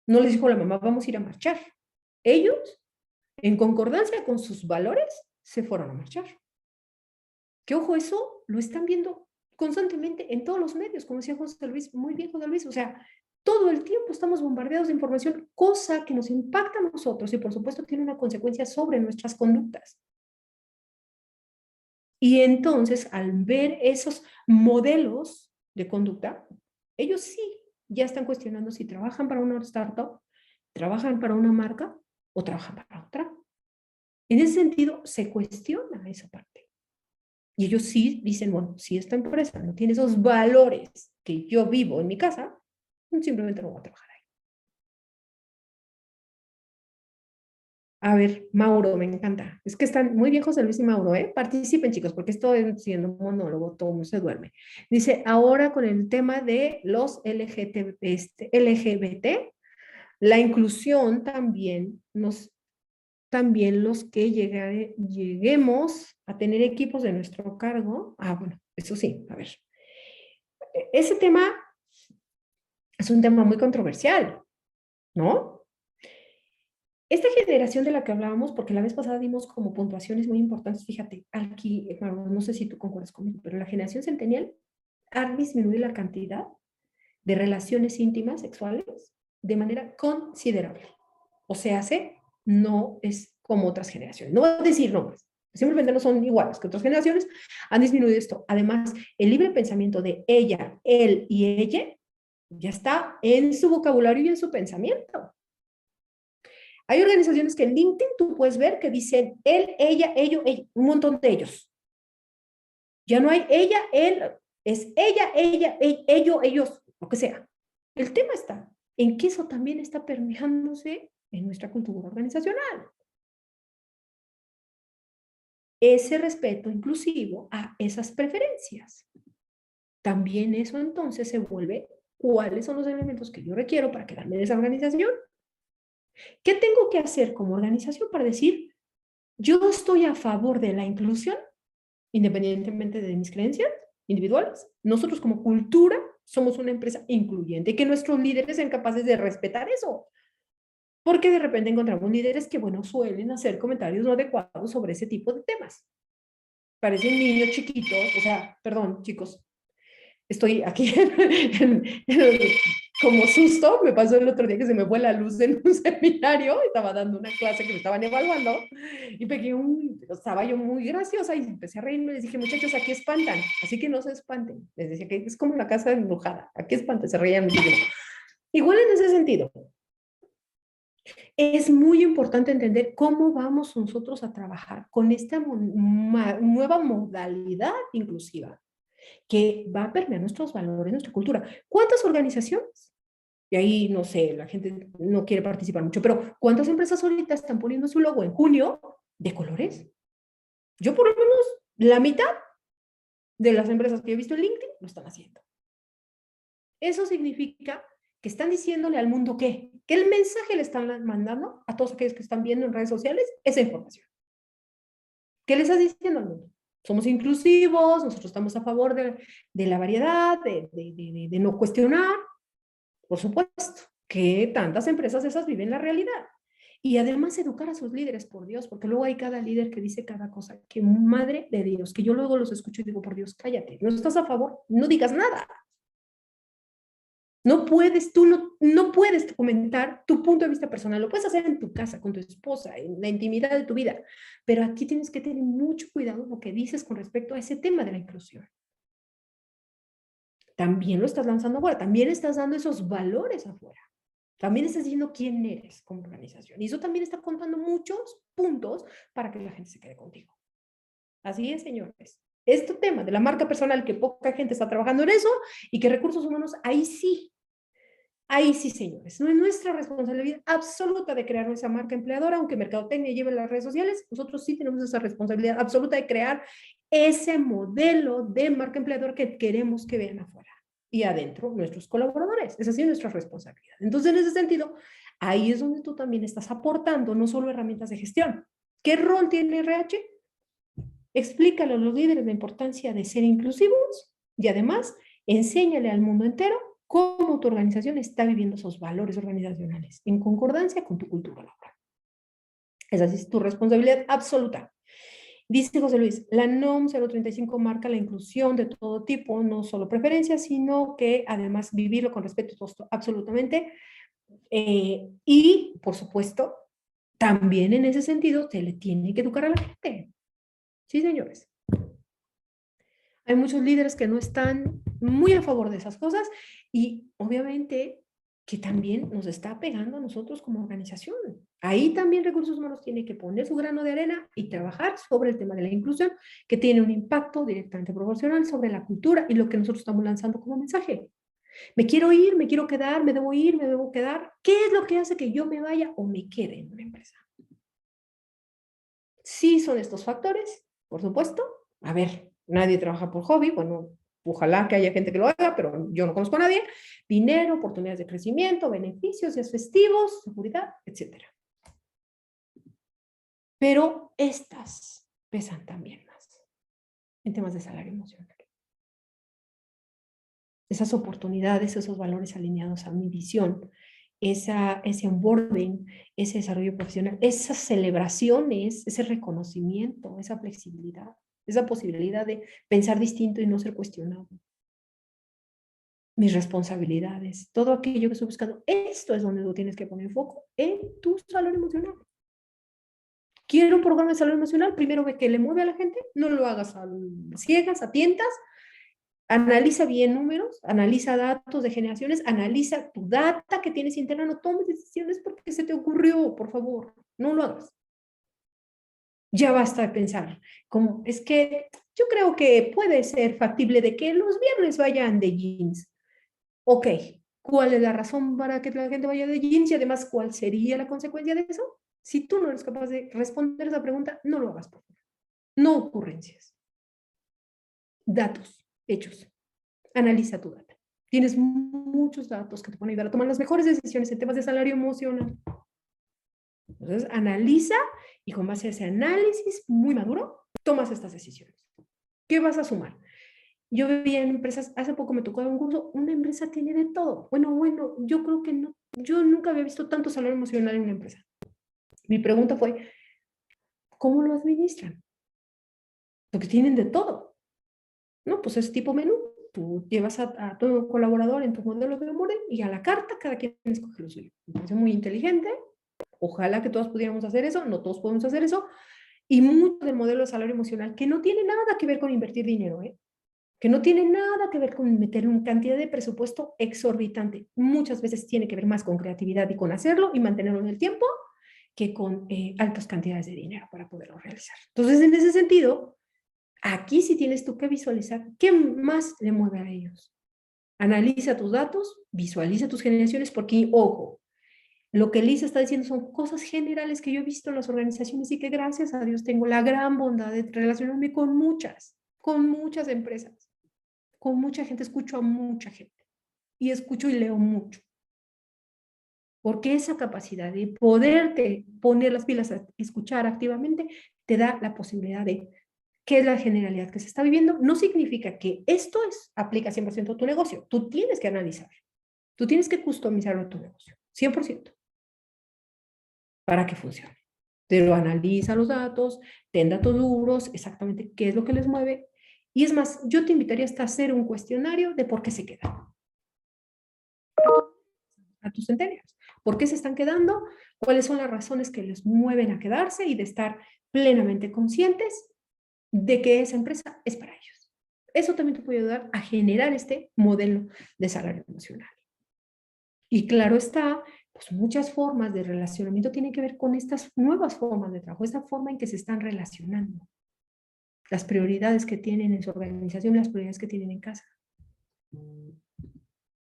No les dijo la mamá, vamos a ir a marchar. Ellos, en concordancia con sus valores, se fueron a marchar. Que ojo, eso lo están viendo constantemente en todos los medios, como decía José Luis, muy bien José Luis, o sea, todo el tiempo estamos bombardeados de información, cosa que nos impacta a nosotros y por supuesto tiene una consecuencia sobre nuestras conductas. Y entonces, al ver esos modelos de conducta, ellos sí ya están cuestionando si trabajan para una startup, trabajan para una marca o trabajan para otra. En ese sentido, se cuestiona esa parte. Y ellos sí dicen, bueno, si esta empresa no tiene esos valores que yo vivo en mi casa, simplemente no voy a trabajar ahí. A ver, Mauro, me encanta. Es que están muy bien José Luis y Mauro, ¿eh? Participen, chicos, porque estoy siendo un monólogo, todo mundo se duerme. Dice, ahora con el tema de los LGBT, la inclusión también los que lleguemos a tener equipos de nuestro cargo. Ah, bueno, eso sí, a ver. Ese tema es un tema muy controversial, ¿no? Esta generación de la que hablábamos, porque la vez pasada dimos como puntuaciones muy importantes, fíjate, aquí, Maru, no sé si tú concuerdas conmigo, pero la generación centennial ha disminuido la cantidad de relaciones íntimas sexuales de manera considerable. O sea, no es como otras generaciones. No voy a decir nombres, simplemente no son iguales que otras generaciones, han disminuido esto. Además, el libre pensamiento de ella, él y ella ya está en su vocabulario y en su pensamiento. Hay organizaciones que en LinkedIn tú puedes ver que dicen él, ella, ello, un montón de ellos. Ya no hay ella, él, es ella, ello, ellos, lo que sea. El tema está en que eso también está permeándose en nuestra cultura organizacional. Ese respeto inclusivo a esas preferencias. También eso entonces se vuelve cuáles son los elementos que yo requiero para quedarme en esa organización. ¿Qué tengo que hacer como organización para decir, yo estoy a favor de la inclusión, independientemente de mis creencias individuales? Nosotros como cultura somos una empresa incluyente y que nuestros líderes sean capaces de respetar eso. Porque de repente encontramos líderes que, bueno, suelen hacer comentarios no adecuados sobre ese tipo de temas. Parecen niños chiquitos, o sea, perdón, chicos, estoy aquí como susto, me pasó el otro día que se me fue la luz en un seminario, estaba dando una clase que me estaban evaluando y estaba yo muy graciosa y empecé a reírme, les dije, muchachos, aquí espantan, así que no se espanten, les decía que es como la casa embrujada, aquí espantan, se reían muchísimo. Igual en ese sentido, es muy importante entender cómo vamos nosotros a trabajar con esta nueva modalidad inclusiva que va a permear nuestros valores, nuestra cultura. ¿Cuántas organizaciones? Y ahí, no sé, la gente no quiere participar mucho, pero ¿cuántas empresas ahorita están poniendo su logo en junio de colores? Yo por lo menos la mitad de las empresas que he visto en LinkedIn lo están haciendo. Eso significa que están diciéndole al mundo que el mensaje le están mandando a todos aquellos que están viendo en redes sociales esa información. ¿Qué le estás diciendo al mundo? Somos inclusivos, nosotros estamos a favor de la variedad, de no cuestionar, por supuesto, que tantas empresas esas viven la realidad. Y además educar a sus líderes, por Dios, porque luego hay cada líder que dice cada cosa, que madre de Dios, que yo luego los escucho y digo, por Dios, cállate, no estás a favor, no digas nada. No puedes, tú no puedes comentar tu punto de vista personal, lo puedes hacer en tu casa, con tu esposa, en la intimidad de tu vida, pero aquí tienes que tener mucho cuidado lo que dices con respecto a ese tema de la inclusión. También lo estás lanzando afuera, también estás dando esos valores afuera, también estás diciendo quién eres como organización, y eso también está contando muchos puntos para que la gente se quede contigo. Así es, señores. Este tema de la marca personal, que poca gente está trabajando en eso, y que recursos humanos, ahí sí, señores, no es nuestra responsabilidad absoluta de crear nuestra marca empleadora, aunque Mercadotecnia lleve las redes sociales, nosotros sí tenemos esa responsabilidad absoluta de crear ese modelo de marca empleadora que queremos que vean afuera y adentro nuestros colaboradores. Esa sí es nuestra responsabilidad. Entonces, en ese sentido, ahí es donde tú también estás aportando no solo herramientas de gestión. ¿Qué rol tiene RH? Explícale a los líderes la importancia de ser inclusivos y además enséñale al mundo entero cómo tu organización está viviendo esos valores organizacionales en concordancia con tu cultura laboral. Esa es tu responsabilidad absoluta. Dice José Luis, la NOM 035 marca la inclusión de todo tipo, no solo preferencias, sino que además vivirlo con respeto absolutamente. Y, por supuesto, también en ese sentido se le tiene que educar a la gente. Sí, señores. Hay muchos líderes que no están muy a favor de esas cosas y obviamente que también nos está pegando a nosotros como organización. Ahí también Recursos Humanos tiene que poner su grano de arena y trabajar sobre el tema de la inclusión, que tiene un impacto directamente proporcional sobre la cultura y lo que nosotros estamos lanzando como mensaje. Me quiero ir, me quiero quedar, me debo ir, me debo quedar. ¿Qué es lo que hace que yo me vaya o me quede en una empresa? Sí son estos factores, por supuesto. A ver, nadie trabaja por hobby, bueno, ojalá que haya gente que lo haga, pero yo no conozco a nadie. Dinero, oportunidades de crecimiento, beneficios, días festivos, seguridad, etcétera. Pero estas pesan también más en temas de salario emocional. Esas oportunidades, esos valores alineados a mi visión, ese onboarding, ese desarrollo profesional, esas celebraciones, ese reconocimiento, esa flexibilidad, esa posibilidad de pensar distinto y no ser cuestionado. mis responsabilidades, todo aquello que estoy buscando. Esto es donde tú tienes que poner foco en tu salud emocional. Quiero un programa de salud emocional, primero ve que le mueve a la gente, no lo hagas a ciegas, a tientas, analiza bien números, analiza datos de generaciones, analiza tu data que tienes interna, no tomes decisiones porque se te ocurrió, por favor, no lo hagas. Ya basta de pensar, como es que yo creo que puede ser factible de que los viernes vayan de jeans. Ok, ¿cuál es la razón para que la gente vaya de jeans y además cuál sería la consecuencia de eso? Si tú no eres capaz de responder esa pregunta, no lo hagas, por favor. No ocurrencias. Datos, hechos. Analiza tu data. Tienes muchos datos que te pueden ayudar a tomar las mejores decisiones en temas de salario emocional. Entonces, analiza y con base a ese análisis muy maduro, tomas estas decisiones. ¿Qué vas a sumar? Yo veía en empresas, hace poco me tocó dar un curso, una empresa tiene de todo. Bueno, yo creo que no, yo nunca había visto tanto salario emocional en una empresa. Mi pregunta fue, ¿cómo lo administran? Porque tienen de todo. No, pues es tipo menú. Tú llevas a tu colaborador en tu modelo de Moren y a la carta cada quien escoge lo suyo. Me parece muy inteligente. Ojalá que todos pudiéramos hacer eso. No todos podemos hacer eso. Y mucho del modelo de salario emocional que no tiene nada que ver con invertir dinero, que no tiene nada que ver con meter una cantidad de presupuesto exorbitante. Muchas veces tiene que ver más con creatividad y con hacerlo y mantenerlo en el tiempo que con altas cantidades de dinero para poderlo realizar. Entonces, en ese sentido, aquí sí tienes tú que visualizar qué más le mueve a ellos. Analiza tus datos, visualiza tus generaciones, porque, ojo, lo que Lisa está diciendo son cosas generales que yo he visto en las organizaciones y que gracias a Dios tengo la gran bondad de relacionarme con muchas empresas, con mucha gente, escucho a mucha gente y escucho y leo mucho. Porque esa capacidad de poderte poner las pilas a escuchar activamente te da la posibilidad de qué es la generalidad que se está viviendo. No significa que esto aplica 100% a tu negocio. Tú tienes que analizar. Tú tienes que customizarlo a tu negocio. 100%. Para que funcione. Pero analiza los datos, ten datos duros, exactamente qué es lo que les mueve. Y es más, yo te invitaría hasta a hacer un cuestionario de por qué se quedan. A tus centenarios. ¿Por qué se están quedando? ¿Cuáles son las razones que les mueven a quedarse? Y de estar plenamente conscientes de que esa empresa es para ellos. Eso también te puede ayudar a generar este modelo de salario emocional. Y claro está, pues muchas formas de relacionamiento tienen que ver con estas nuevas formas de trabajo, esta forma en que se están relacionando, las prioridades que tienen en su organización, las prioridades que tienen en casa.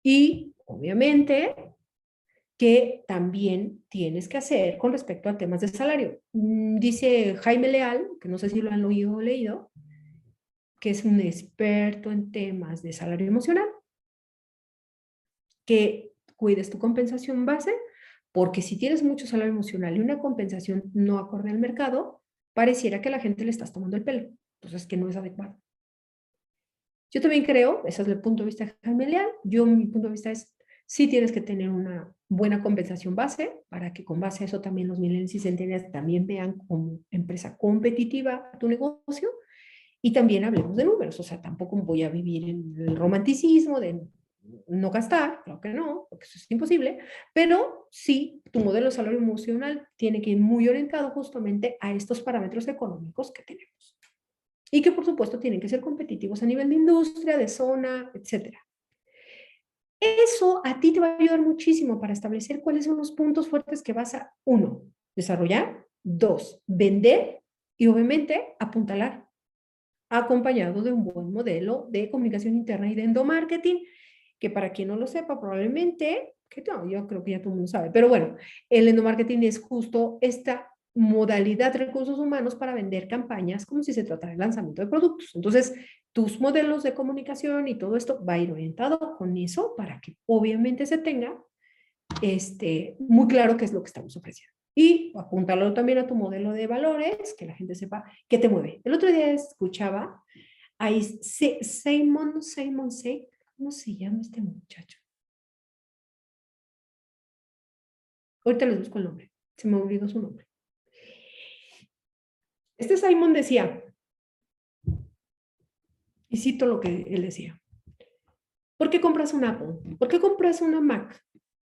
Y obviamente que también tienes que hacer con respecto a temas de salario. Dice Jaime Leal, que no sé si lo han oído o leído, que es un experto en temas de salario emocional, que cuides tu compensación base, porque si tienes mucho salario emocional y una compensación no acorde al mercado, pareciera que la gente le estás tomando el pelo. Entonces, que no es adecuado. Yo también creo, ese es el punto de vista de Jaime Leal, mi punto de vista es, sí tienes que tener una buena compensación base, para que con base a eso también los millennials y centennials también vean como empresa competitiva tu negocio, y también hablemos de números, o sea, tampoco voy a vivir en el romanticismo de no gastar, claro que no, porque eso es imposible, pero sí, tu modelo de salario emocional tiene que ir muy orientado justamente a estos parámetros económicos que tenemos. Y que por supuesto tienen que ser competitivos a nivel de industria, de zona, etc. Eso a ti te va a ayudar muchísimo para establecer cuáles son los puntos fuertes que vas a, 1, desarrollar, 2, vender y obviamente apuntalar, acompañado de un buen modelo de comunicación interna y de endomarketing, que para quien no lo sepa probablemente, que no, yo creo que ya todo el mundo sabe, pero bueno, el endomarketing es justo esta modalidad de recursos humanos para vender campañas como si se tratara de lanzamiento de productos. Entonces, tus modelos de comunicación y todo esto va a ir orientado con eso para que obviamente se tenga muy claro qué es lo que estamos ofreciendo. Y apuntarlo también a tu modelo de valores, que la gente sepa qué te mueve. El otro día escuchaba a Simon Sinek, ¿cómo se llama este muchacho? Ahorita les busco el nombre, se me olvidó su nombre. Este Simon decía, y cito lo que él decía, ¿Por qué compras un Apple? ¿Por qué compras una Mac?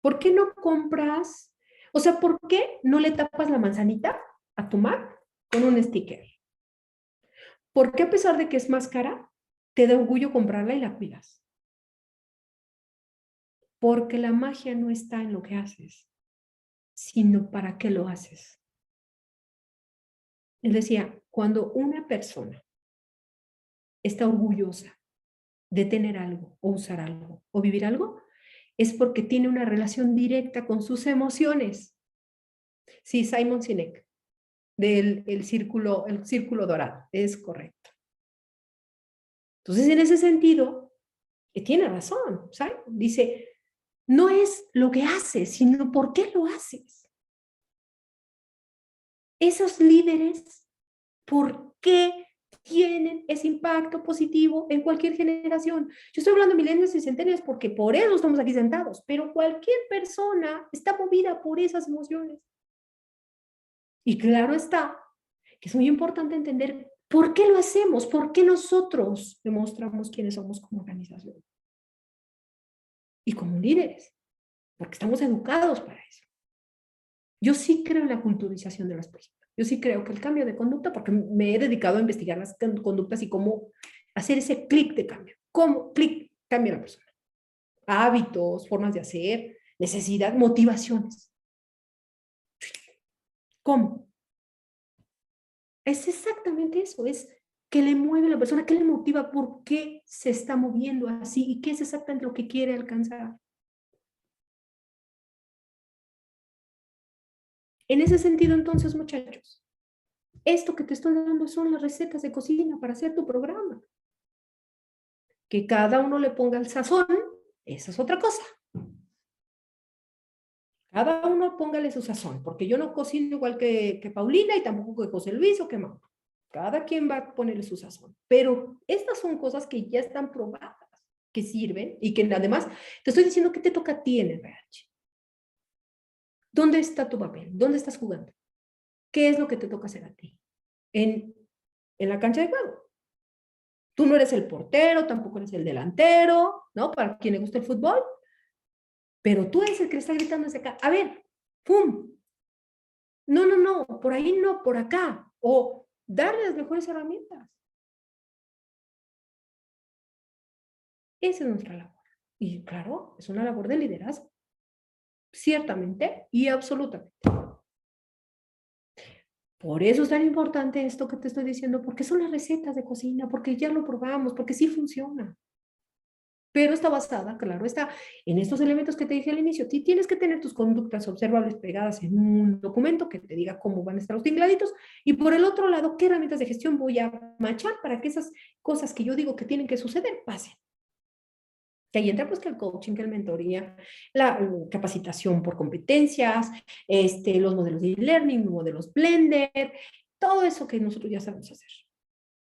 ¿Por qué no compras, o sea, por qué no le tapas la manzanita a tu Mac con un sticker? ¿Por qué a pesar de que es más cara, te da orgullo comprarla y la cuidas? Porque la magia no está en lo que haces, sino para qué lo haces. Él decía, cuando una persona está orgullosa de tener algo, o usar algo, o vivir algo, es porque tiene una relación directa con sus emociones. Sí, Simon Sinek, del el círculo dorado, es correcto. Entonces, en ese sentido, tiene razón, ¿sabes? Dice, no es lo que haces, sino por qué lo haces. Esos líderes, ¿por qué tienen ese impacto positivo en cualquier generación? Yo estoy hablando de millennials y centennials porque por eso estamos aquí sentados, pero cualquier persona está movida por esas emociones. Y claro está que es muy importante entender por qué lo hacemos, por qué nosotros demostramos quiénes somos como organización y como líderes, porque estamos educados para eso. Yo sí creo en la culturización de las personas. Yo sí creo que el cambio de conducta, porque me he dedicado a investigar las conductas y cómo hacer ese clic de cambio. ¿Cómo clic cambia la persona? Hábitos, formas de hacer, necesidad, motivaciones. ¿Cómo? Es exactamente eso, es qué le mueve a la persona, qué le motiva, por qué se está moviendo así y qué es exactamente lo que quiere alcanzar. En ese sentido, entonces, muchachos, esto que te estoy dando son las recetas de cocina para hacer tu programa. Que cada uno le ponga el sazón, esa es otra cosa. Cada uno póngale su sazón, porque yo no cocino igual que Paulina y tampoco que José Luis o que Mauro. Cada quien va a ponerle su sazón. Pero estas son cosas que ya están probadas, que sirven y que además te estoy diciendo que te toca a ti en el RH. ¿Dónde está tu papel? ¿Dónde estás jugando? ¿Qué es lo que te toca hacer a ti? En la cancha de juego. Tú no eres el portero, tampoco eres el delantero, ¿no? Para quien le gusta el fútbol, pero tú eres el que le está gritando desde acá. A ver, ¡pum! No, no, no, por ahí no, por acá. O darle las mejores herramientas. Esa es nuestra labor. Y claro, es una labor de liderazgo. Ciertamente y absolutamente. Por eso es tan importante esto que te estoy diciendo, porque son las recetas de cocina, porque ya lo probamos, porque sí funciona. Pero está basada, claro, está en estos elementos que te dije al inicio. Tienes que tener tus conductas observables pegadas en un documento que te diga cómo van a estar los tingladitos. Y por el otro lado, qué herramientas de gestión voy a machar para que esas cosas que yo digo que tienen que suceder pasen. Que ahí entra pues que el coaching, que el mentoría, la capacitación por competencias, los modelos de e-learning, modelos Blender, todo eso que nosotros ya sabemos hacer.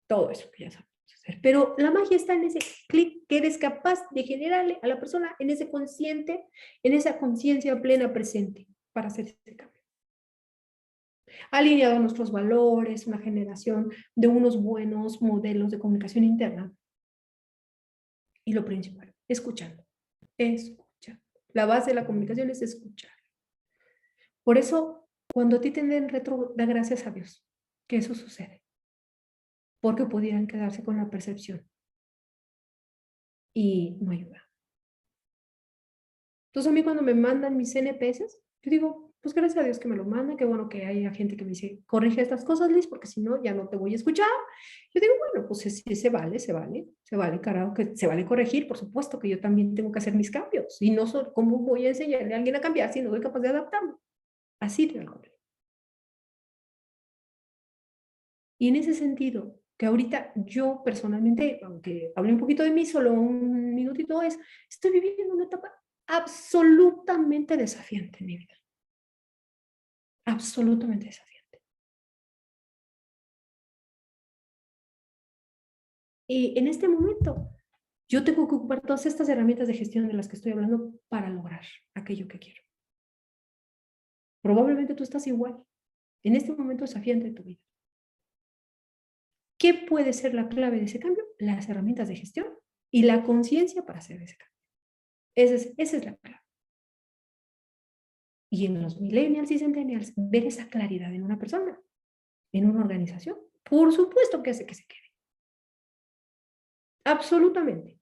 Todo eso que ya sabemos hacer. Pero la magia está en ese clic que eres capaz de generarle a la persona en ese consciente, en esa conciencia plena presente para hacer ese cambio. Alineado a nuestros valores, una generación de unos buenos modelos de comunicación interna. Y lo principal, escuchando. Escuchando. La base de la comunicación es escuchar. Por eso, cuando a ti te den retro, da gracias a Dios que eso sucede. Porque pudieran quedarse con la percepción y no ayuda. Entonces a mí cuando me mandan mis NPS, yo digo, pues gracias a Dios que me lo mandan, qué bueno que haya gente que me dice, corrige estas cosas, Liz, porque si no, ya no te voy a escuchar. Yo digo, bueno, pues sí, se vale, carajo, que se vale corregir, por supuesto que yo también tengo que hacer mis cambios. Y no soy, ¿cómo voy a enseñarle a alguien a cambiar si no soy capaz de adaptarlo? Así de algo. Y en ese sentido, que ahorita yo personalmente, aunque hable un poquito de mí, solo un minutito es, estoy viviendo una etapa absolutamente desafiante en mi vida. Absolutamente desafiante. Y en este momento, yo tengo que ocupar todas estas herramientas de gestión de las que estoy hablando para lograr aquello que quiero. Probablemente tú estás igual, en este momento desafiante de tu vida. ¿Qué puede ser la clave de ese cambio? Las herramientas de gestión y la conciencia para hacer ese cambio. Esa es la clave. Y en los millennials y centennials, ver esa claridad en una persona, en una organización, por supuesto que hace que se quede. Absolutamente.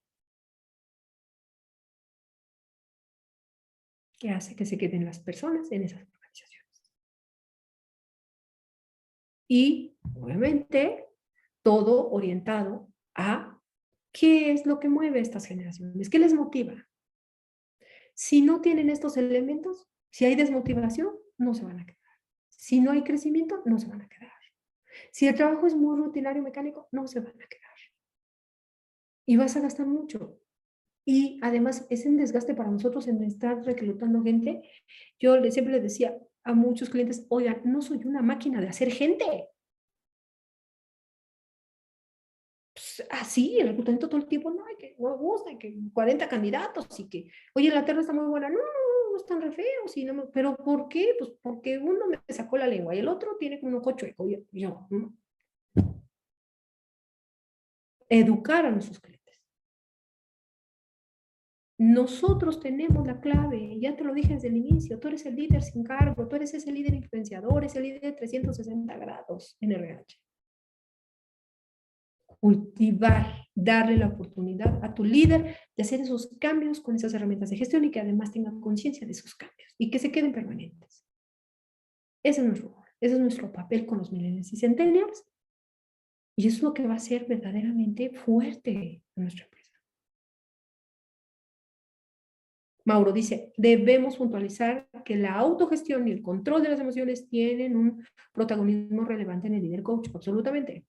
Que hace que se queden las personas en esas organizaciones. Y, obviamente, todo orientado a qué es lo que mueve a estas generaciones, qué les motiva. Si no tienen estos elementos, si hay desmotivación, no se van a quedar. Si no hay crecimiento, no se van a quedar. Si el trabajo es muy rutinario y mecánico, no se van a quedar. Y vas a gastar mucho. Y además es un desgaste para nosotros en estar reclutando gente. Yo siempre les decía a muchos clientes, oigan, no soy una máquina de hacer gente. Pues, así, el reclutamiento todo el tiempo, no, que no me gusta, que 40 candidatos y que, oye, la terna está muy buena, no, están re feos, y no pero ¿por qué? Pues porque uno me sacó la lengua y el otro tiene como un ojo chueco. Yo, educar a nuestros clientes. Nosotros tenemos la clave, ya te lo dije desde el inicio, tú eres el líder sin cargo, tú eres ese líder influenciador, ese líder de 360 grados en RH. Cultivar, darle la oportunidad a tu líder de hacer esos cambios con esas herramientas de gestión y que además tenga conciencia de esos cambios y que se queden permanentes. Ese es nuestro rol, ese es nuestro papel con los millennials y centennials y es lo que va a ser verdaderamente fuerte en nuestra empresa. Mauro dice, debemos puntualizar que la autogestión y el control de las emociones tienen un protagonismo relevante en el líder coach, absolutamente.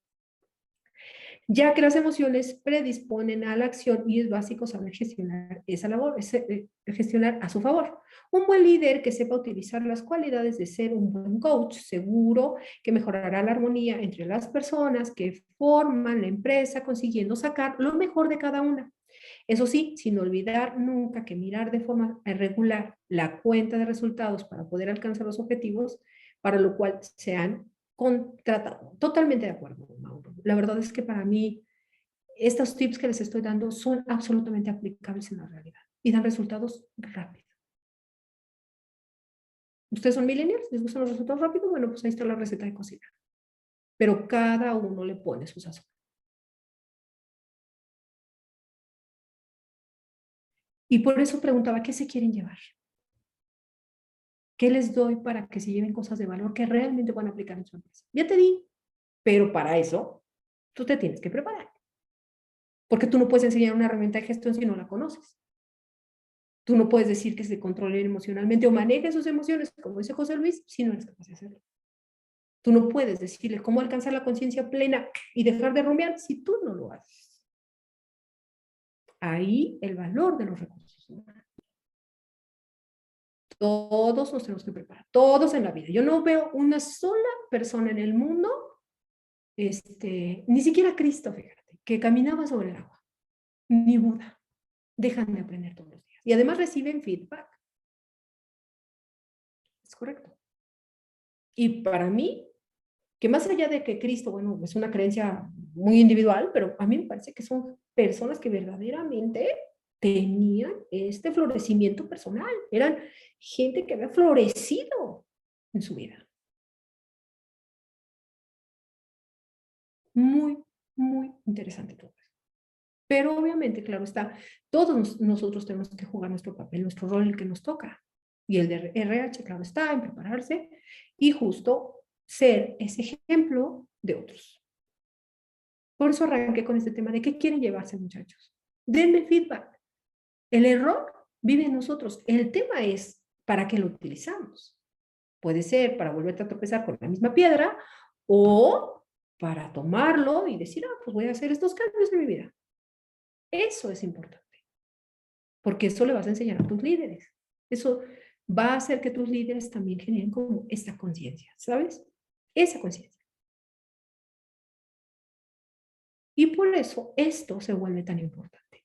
Ya que las emociones predisponen a la acción y es básico saber gestionar esa labor, gestionar a su favor. Un buen líder que sepa utilizar las cualidades de ser un buen coach, seguro que mejorará la armonía entre las personas que forman la empresa, consiguiendo sacar lo mejor de cada una. Eso sí, sin olvidar nunca que mirar de forma regular la cuenta de resultados para poder alcanzar los objetivos, para lo cual se han contratado. Totalmente de acuerdo, Mauro. La verdad es que para mí estos tips que les estoy dando son absolutamente aplicables en la realidad y dan resultados rápidos. ¿Ustedes son millennials? ¿Les gustan los resultados rápidos? Bueno, pues ahí está la receta de cocina. Pero cada uno le pone su sazón. Y por eso preguntaba, ¿qué se quieren llevar? ¿Qué les doy para que se lleven cosas de valor que realmente van a aplicar en su empresa? Ya te di, pero para eso tú te tienes que preparar. Porque tú no puedes enseñar una herramienta de gestión si no la conoces. Tú no puedes decir que se controlen emocionalmente o manejen sus emociones, como dice José Luis, si no eres capaz de hacerlo. Tú no puedes decirle cómo alcanzar la conciencia plena y dejar de rumiar si tú no lo haces. Ahí el valor de los recursos humanos. Todos nos tenemos que preparar, todos en la vida. Yo no veo una sola persona en el mundo, ni siquiera Cristo, fíjate, que caminaba sobre el agua, ni Buda. Dejan de aprender todos los días. Y además reciben feedback. Es correcto. Y para mí, que más allá de que Cristo, bueno, es una creencia muy individual, pero a mí me parece que son personas que verdaderamente tenían este florecimiento personal. Eran gente que había florecido en su vida. Muy, muy interesante todo eso. Pero obviamente, claro está, todos nosotros tenemos que jugar nuestro papel, nuestro rol, el que nos toca. Y el de RH, claro está, en prepararse y justo ser ese ejemplo de otros. Por eso arranqué con este tema de qué quieren llevarse, muchachos. Denme feedback. El error vive en nosotros. El tema es para qué lo utilizamos. Puede ser para volverte a tropezar con la misma piedra o para tomarlo y decir, pues voy a hacer estos cambios en mi vida. Eso es importante. Porque eso le vas a enseñar a tus líderes. Eso va a hacer que tus líderes también generen como esta conciencia, ¿sabes? Esa conciencia. Y por eso esto se vuelve tan importante.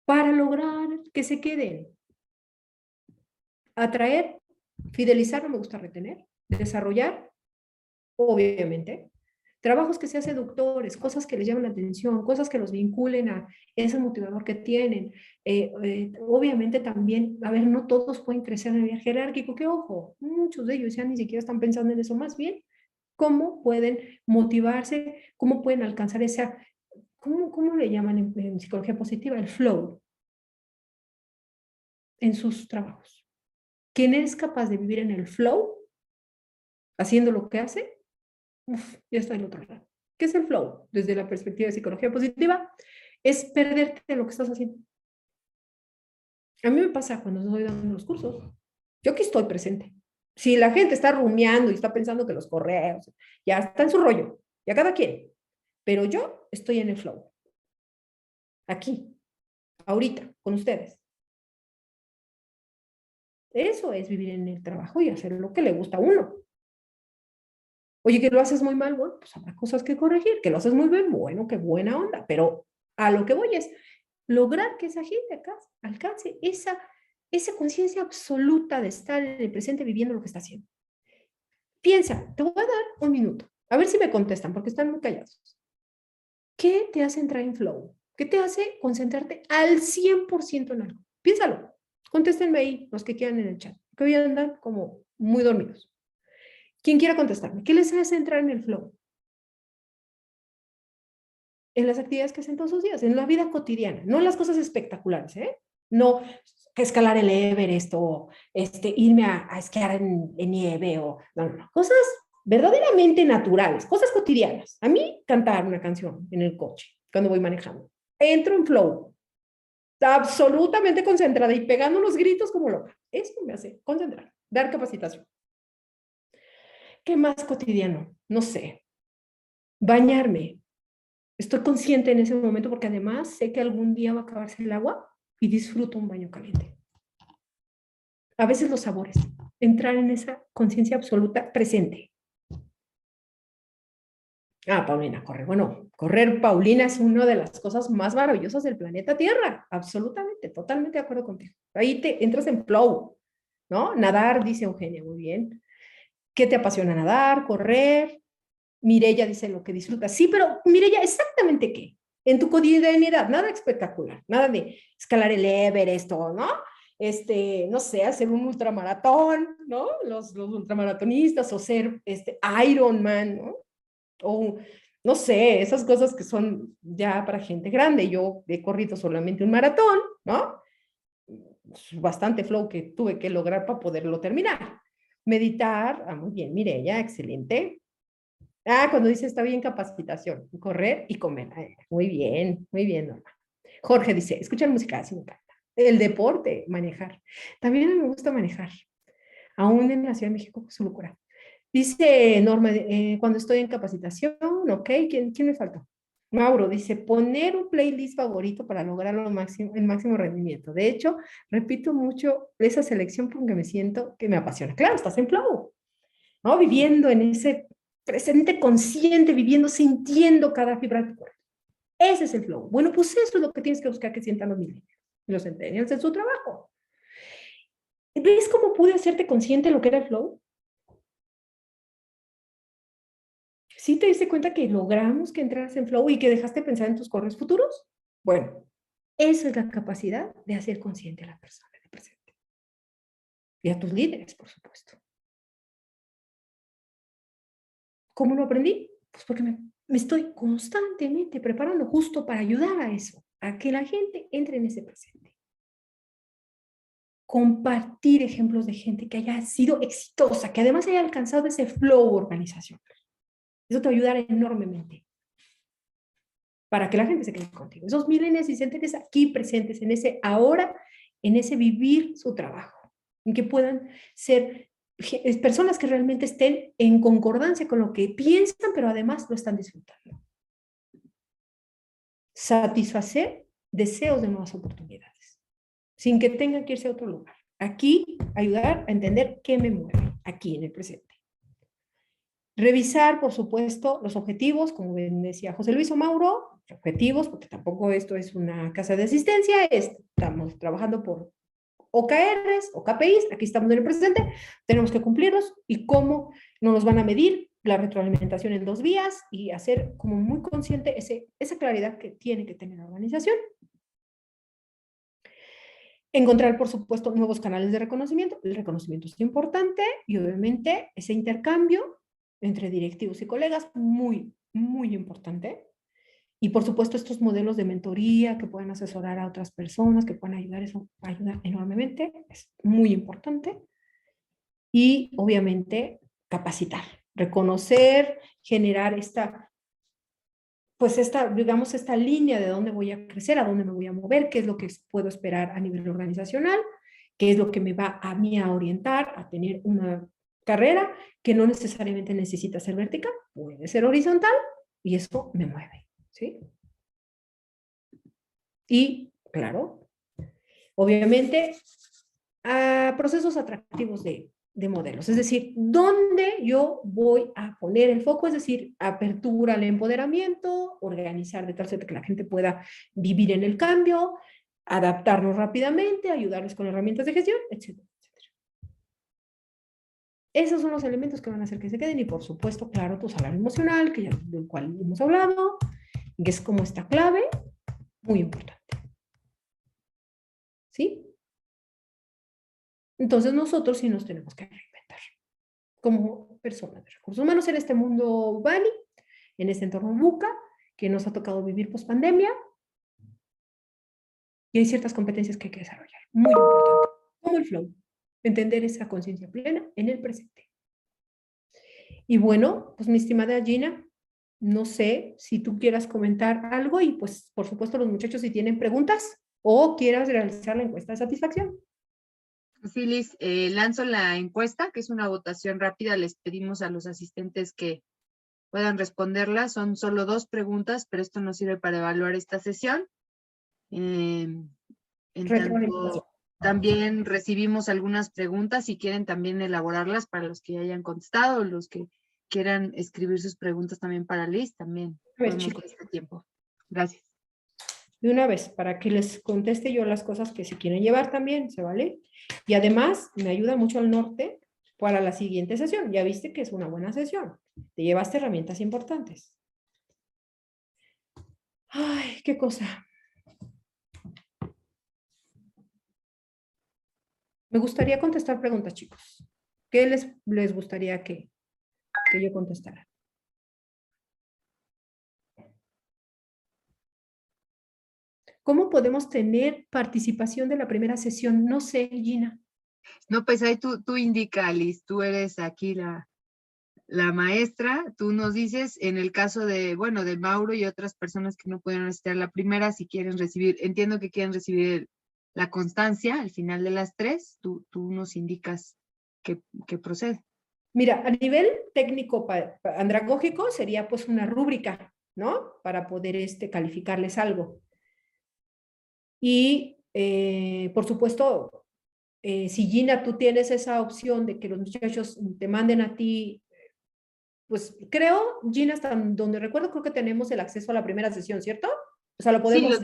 Para lograr que se queden. Atraer, fidelizar, no me gusta retener. Desarrollar, obviamente. Trabajos que sean seductores, cosas que les llamen la atención, cosas que los vinculen a ese motivador que tienen. Obviamente también, a ver, no todos pueden crecer a nivel jerárquico, que ojo, muchos de ellos ya ni siquiera están pensando en eso, más bien, cómo pueden motivarse, cómo pueden alcanzar esa, ¿cómo le llaman en psicología positiva? El flow en sus trabajos. Quien es capaz de vivir en el flow, haciendo lo que hace, ya está en otro lado. ¿Qué es el flow? Desde la perspectiva de psicología positiva, es perderte en lo que estás haciendo. A mí me pasa cuando estoy dando los cursos. Yo aquí estoy presente. Si la gente está rumiando y está pensando que los correos, ya está en su rollo, ya cada quien. Pero yo estoy en el flow. Aquí, ahorita, con ustedes. Eso es vivir en el trabajo y hacer lo que le gusta a uno. Oye, que lo haces muy mal, bueno, pues habrá cosas que corregir. Que lo haces muy bien, bueno, qué buena onda. Pero a lo que voy es lograr que esa gente alcance esa conciencia absoluta de estar en el presente viviendo lo que está haciendo. Piensa, te voy a dar un minuto, a ver si me contestan, porque están muy callados. ¿Qué te hace entrar en flow? ¿Qué te hace concentrarte al 100% en algo? Piénsalo. Contéstenme ahí, los que quieran en el chat, que hoy andan como muy dormidos. Quien quiera contestarme, ¿qué les hace entrar en el flow? En las actividades que hacen todos los días, en la vida cotidiana, no en las cosas espectaculares, ¿eh? No escalar el Everest o irme a esquiar en nieve o no, cosas verdaderamente naturales, cosas cotidianas. A mí cantar una canción en el coche cuando voy manejando, entro en flow, absolutamente concentrada y pegando unos gritos como loca. Eso me hace concentrar, dar capacitación. ¿Qué más cotidiano? No sé. Bañarme. Estoy consciente en ese momento porque además sé que algún día va a acabarse el agua y disfruto un baño caliente. A veces los sabores, entrar en esa conciencia absoluta presente. Paulina, correr. Bueno, correr, Paulina, es una de las cosas más maravillosas del planeta Tierra. Absolutamente, totalmente de acuerdo contigo. Ahí te entras en flow, ¿no? Nadar, dice Eugenia, muy bien. ¿Qué te apasiona nadar, correr? Mireya dice lo que disfruta. Sí, pero Mireya, ¿exactamente qué? En tu cotidianidad, nada espectacular, nada de escalar el Everest o, ¿no? No sé, hacer un ultramaratón, ¿no? Los ultramaratonistas o ser Ironman, ¿no? O, no sé, esas cosas que son ya para gente grande. Yo he corrido solamente un maratón, ¿no? Bastante flow que tuve que lograr para poderlo terminar. Meditar, muy bien, Mireya, excelente. Cuando dice está bien capacitación, correr y comer. Muy bien, Norma. Jorge dice, escuchar música, así me encanta. El deporte, manejar. También me gusta manejar, aún en la Ciudad de México, es su locura. Dice Norma, cuando estoy en capacitación, ok, ¿quién me faltó? Mauro dice, poner un playlist favorito para lograr el máximo rendimiento. De hecho, repito mucho esa selección porque me siento que me apasiona. Claro, estás en flow, ¿no? Viviendo en ese presente consciente, viviendo, sintiendo cada fibra de tu cuerpo. Ese es el flow. Bueno, pues eso es lo que tienes que buscar que sientan los millennials, los centennials en su trabajo. ¿Ves cómo pude hacerte consciente de lo que era el flow? ¿Sí te diste cuenta que logramos que entraras en flow y que dejaste pensar en tus correos futuros? Bueno, esa es la capacidad de hacer consciente a la persona en el presente. Y a tus líderes, por supuesto. ¿Cómo lo aprendí? Pues porque me estoy constantemente preparando justo para ayudar a eso, a que la gente entre en ese presente. Compartir ejemplos de gente que haya sido exitosa, que además haya alcanzado ese flow organizacional. Eso te ayudará enormemente para que la gente se quede contigo. Esos millennials y centennials aquí presentes en ese ahora, en ese vivir su trabajo, en que puedan ser personas que realmente estén en concordancia con lo que piensan, pero además lo están disfrutando. Satisfacer deseos de nuevas oportunidades, sin que tengan que irse a otro lugar. Aquí, ayudar a entender qué me mueve, aquí en el presente. Revisar, por supuesto, los objetivos, como decía José Luis o Mauro, objetivos, porque tampoco esto es una casa de asistencia, estamos trabajando por OKRs o KPIs, aquí estamos en el presente, tenemos que cumplirlos y cómo no nos van a medir, la retroalimentación en 2 vías y hacer como muy consciente esa claridad que tiene que tener la organización. Encontrar, por supuesto, nuevos canales de reconocimiento. El reconocimiento es importante y obviamente ese intercambio entre directivos y colegas, muy, muy importante. Y por supuesto estos modelos de mentoría que pueden asesorar a otras personas, que pueden ayudar, eso ayuda enormemente, es muy importante. Y obviamente capacitar, reconocer, generar digamos, esta línea de dónde voy a crecer, a dónde me voy a mover, qué es lo que puedo esperar a nivel organizacional, qué es lo que me va a mí a orientar a tener una carrera que no necesariamente necesita ser vertical, puede ser horizontal y eso me mueve, ¿sí? Y, claro, obviamente, procesos atractivos de modelos, es decir, dónde yo voy a poner el foco, es decir, apertura al empoderamiento, organizar de tal suerte que la gente pueda vivir en el cambio, adaptarnos rápidamente, ayudarles con herramientas de gestión, etcétera, etcétera. Esos son los elementos que van a hacer que se queden y, por supuesto, claro, tu salario emocional, del cual hemos hablado, que es como esta clave, muy importante. ¿Sí? Entonces nosotros sí nos tenemos que reinventar como personas de recursos humanos en este mundo Bani, en este entorno VUCA, que nos ha tocado vivir post pandemia, y hay ciertas competencias que hay que desarrollar, muy importante, como el flow, entender esa conciencia plena en el presente. Y bueno, pues mi estimada Gina, no sé si tú quieras comentar algo y pues por supuesto los muchachos si tienen preguntas o quieras realizar la encuesta de satisfacción. Sí, Liz, lanzo la encuesta, que es una votación rápida. Les pedimos a los asistentes que puedan responderla. Son solo 2 preguntas, pero esto nos sirve para evaluar esta sesión. En tanto, también recibimos algunas preguntas, si quieren también elaborarlas para los que ya hayan contestado, los que quieran escribir sus preguntas también para Liz, también podemos con este tiempo. Gracias. De una vez, para que les conteste yo las cosas que se quieren llevar también, ¿se vale? Y además, me ayuda mucho al norte para la siguiente sesión. Ya viste que es una buena sesión. Te llevaste herramientas importantes. Ay, qué cosa. Me gustaría contestar preguntas, chicos. ¿Qué les gustaría que yo contestara? ¿Cómo podemos tener participación de la primera sesión? No sé, Gina. No, pues ahí tú indica, Liz, tú eres aquí la maestra, tú nos dices, en el caso de, bueno, de Mauro y otras personas que no pudieron estar la primera, si quieren recibir, entiendo que quieren recibir la constancia al final de las 3, tú nos indicas que procede. Mira, a nivel técnico andragógico sería pues una rúbrica, ¿no? Para poder calificarles algo. Y, por supuesto, si Gina, tú tienes esa opción de que los muchachos te manden a ti, pues creo, Gina, hasta donde recuerdo, creo que tenemos el acceso a la primera sesión, ¿cierto? O sea, lo podemos...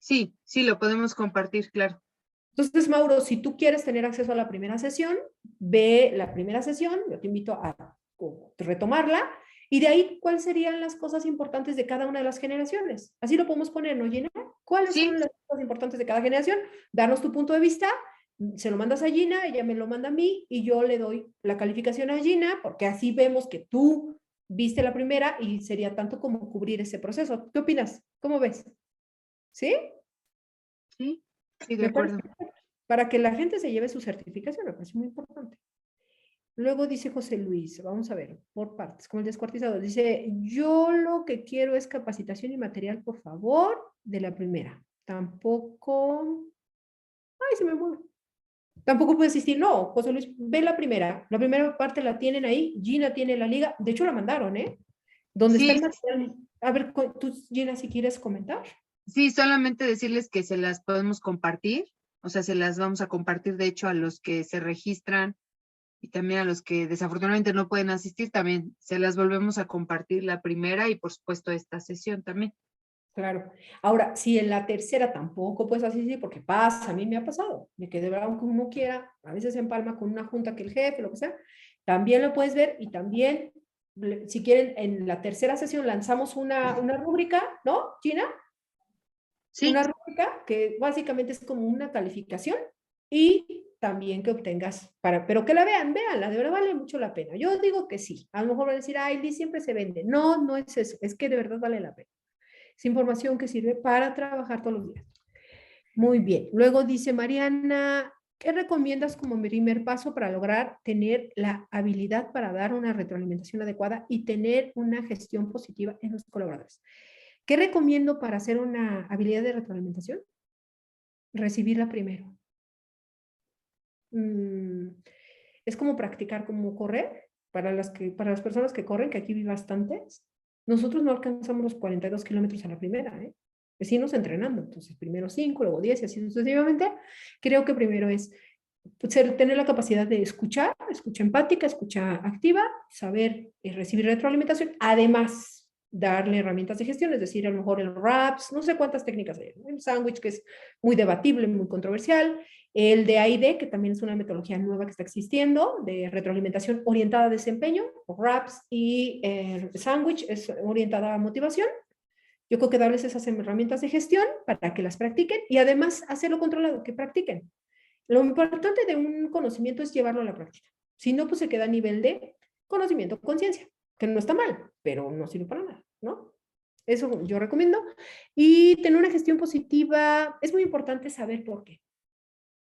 Sí, lo podemos compartir, claro. Entonces, Mauro, si tú quieres tener acceso a la primera sesión, ve la primera sesión, yo te invito a retomarla, y de ahí, ¿cuáles serían las cosas importantes de cada una de las generaciones? Así lo podemos poner, ¿no, Gina? ¿Cuáles son las cosas importantes de cada generación? Darnos tu punto de vista, se lo mandas a Gina, ella me lo manda a mí, y yo le doy la calificación a Gina, porque así vemos que tú viste la primera, y sería tanto como cubrir ese proceso. ¿Qué opinas? ¿Cómo ves? ¿Sí? Sí, de acuerdo. Para que la gente se lleve su certificación, me parece muy importante. Luego dice José Luis, vamos a ver, por partes, como el descuartizador, dice, yo lo que quiero es capacitación y material, por favor, de la primera. Tampoco, ay, se me mueve. Tampoco puede asistir, no, José Luis, ve la primera parte la tienen ahí, Gina tiene la liga, de hecho la mandaron, ¿eh? ¿Dónde está el material? A ver, tú, Gina, si quieres comentar. Sí, solamente decirles que se las podemos compartir, o sea, se las vamos a compartir, de hecho, a los que se registran y también a los que desafortunadamente no pueden asistir, también se las volvemos a compartir la primera y por supuesto esta sesión también. Claro. Ahora, si en la tercera tampoco puedes asistir, porque pasa, a mí me ha pasado, de que de verdad, aunque uno quiera, a veces se empalma con una junta que el jefe, lo que sea, También lo puedes ver y también, si quieren, en la tercera sesión lanzamos una rúbrica, ¿no, Gina? Sí, Una rúbrica que básicamente es como una calificación y también que obtengas, pero que la vean, véanla, de verdad vale mucho la pena. Yo digo que sí, a lo mejor van a decir, ay, Liz siempre se vende. No, no es eso, es que de verdad vale la pena. Es información que sirve para trabajar todos los días. Muy bien. Luego dice Mariana, ¿qué recomiendas como primer paso para lograr tener la habilidad para dar una retroalimentación adecuada y tener una gestión positiva en los colaboradores? ¿Qué recomiendo para hacer una habilidad de retroalimentación? Recibirla primero. Es como practicar, como correr, para las personas que corren, que aquí vi bastantes. Nosotros no alcanzamos los 42 kilómetros a la primera, ¿eh? Es irnos entrenando. Entonces, primero 5, luego 10 y así sucesivamente. Creo que primero es tener la capacidad de escuchar, escucha empática, escucha activa, saber recibir retroalimentación, además darle herramientas de gestión, es decir, a lo mejor el RAPS, no sé cuántas técnicas hay, el sándwich, que es muy debatible, muy controversial, el de AID, que también es una metodología nueva que está existiendo, de retroalimentación orientada a desempeño, RAPS, y el sándwich es orientada a motivación. Yo creo que darles esas herramientas de gestión para que las practiquen y además hacerlo controlado, que practiquen. Lo importante de un conocimiento es llevarlo a la práctica. Si no, pues se queda a nivel de conocimiento, conciencia, que no está mal, pero no sirve para nada, ¿no? Eso yo recomiendo. Y tener una gestión positiva, es muy importante saber por qué.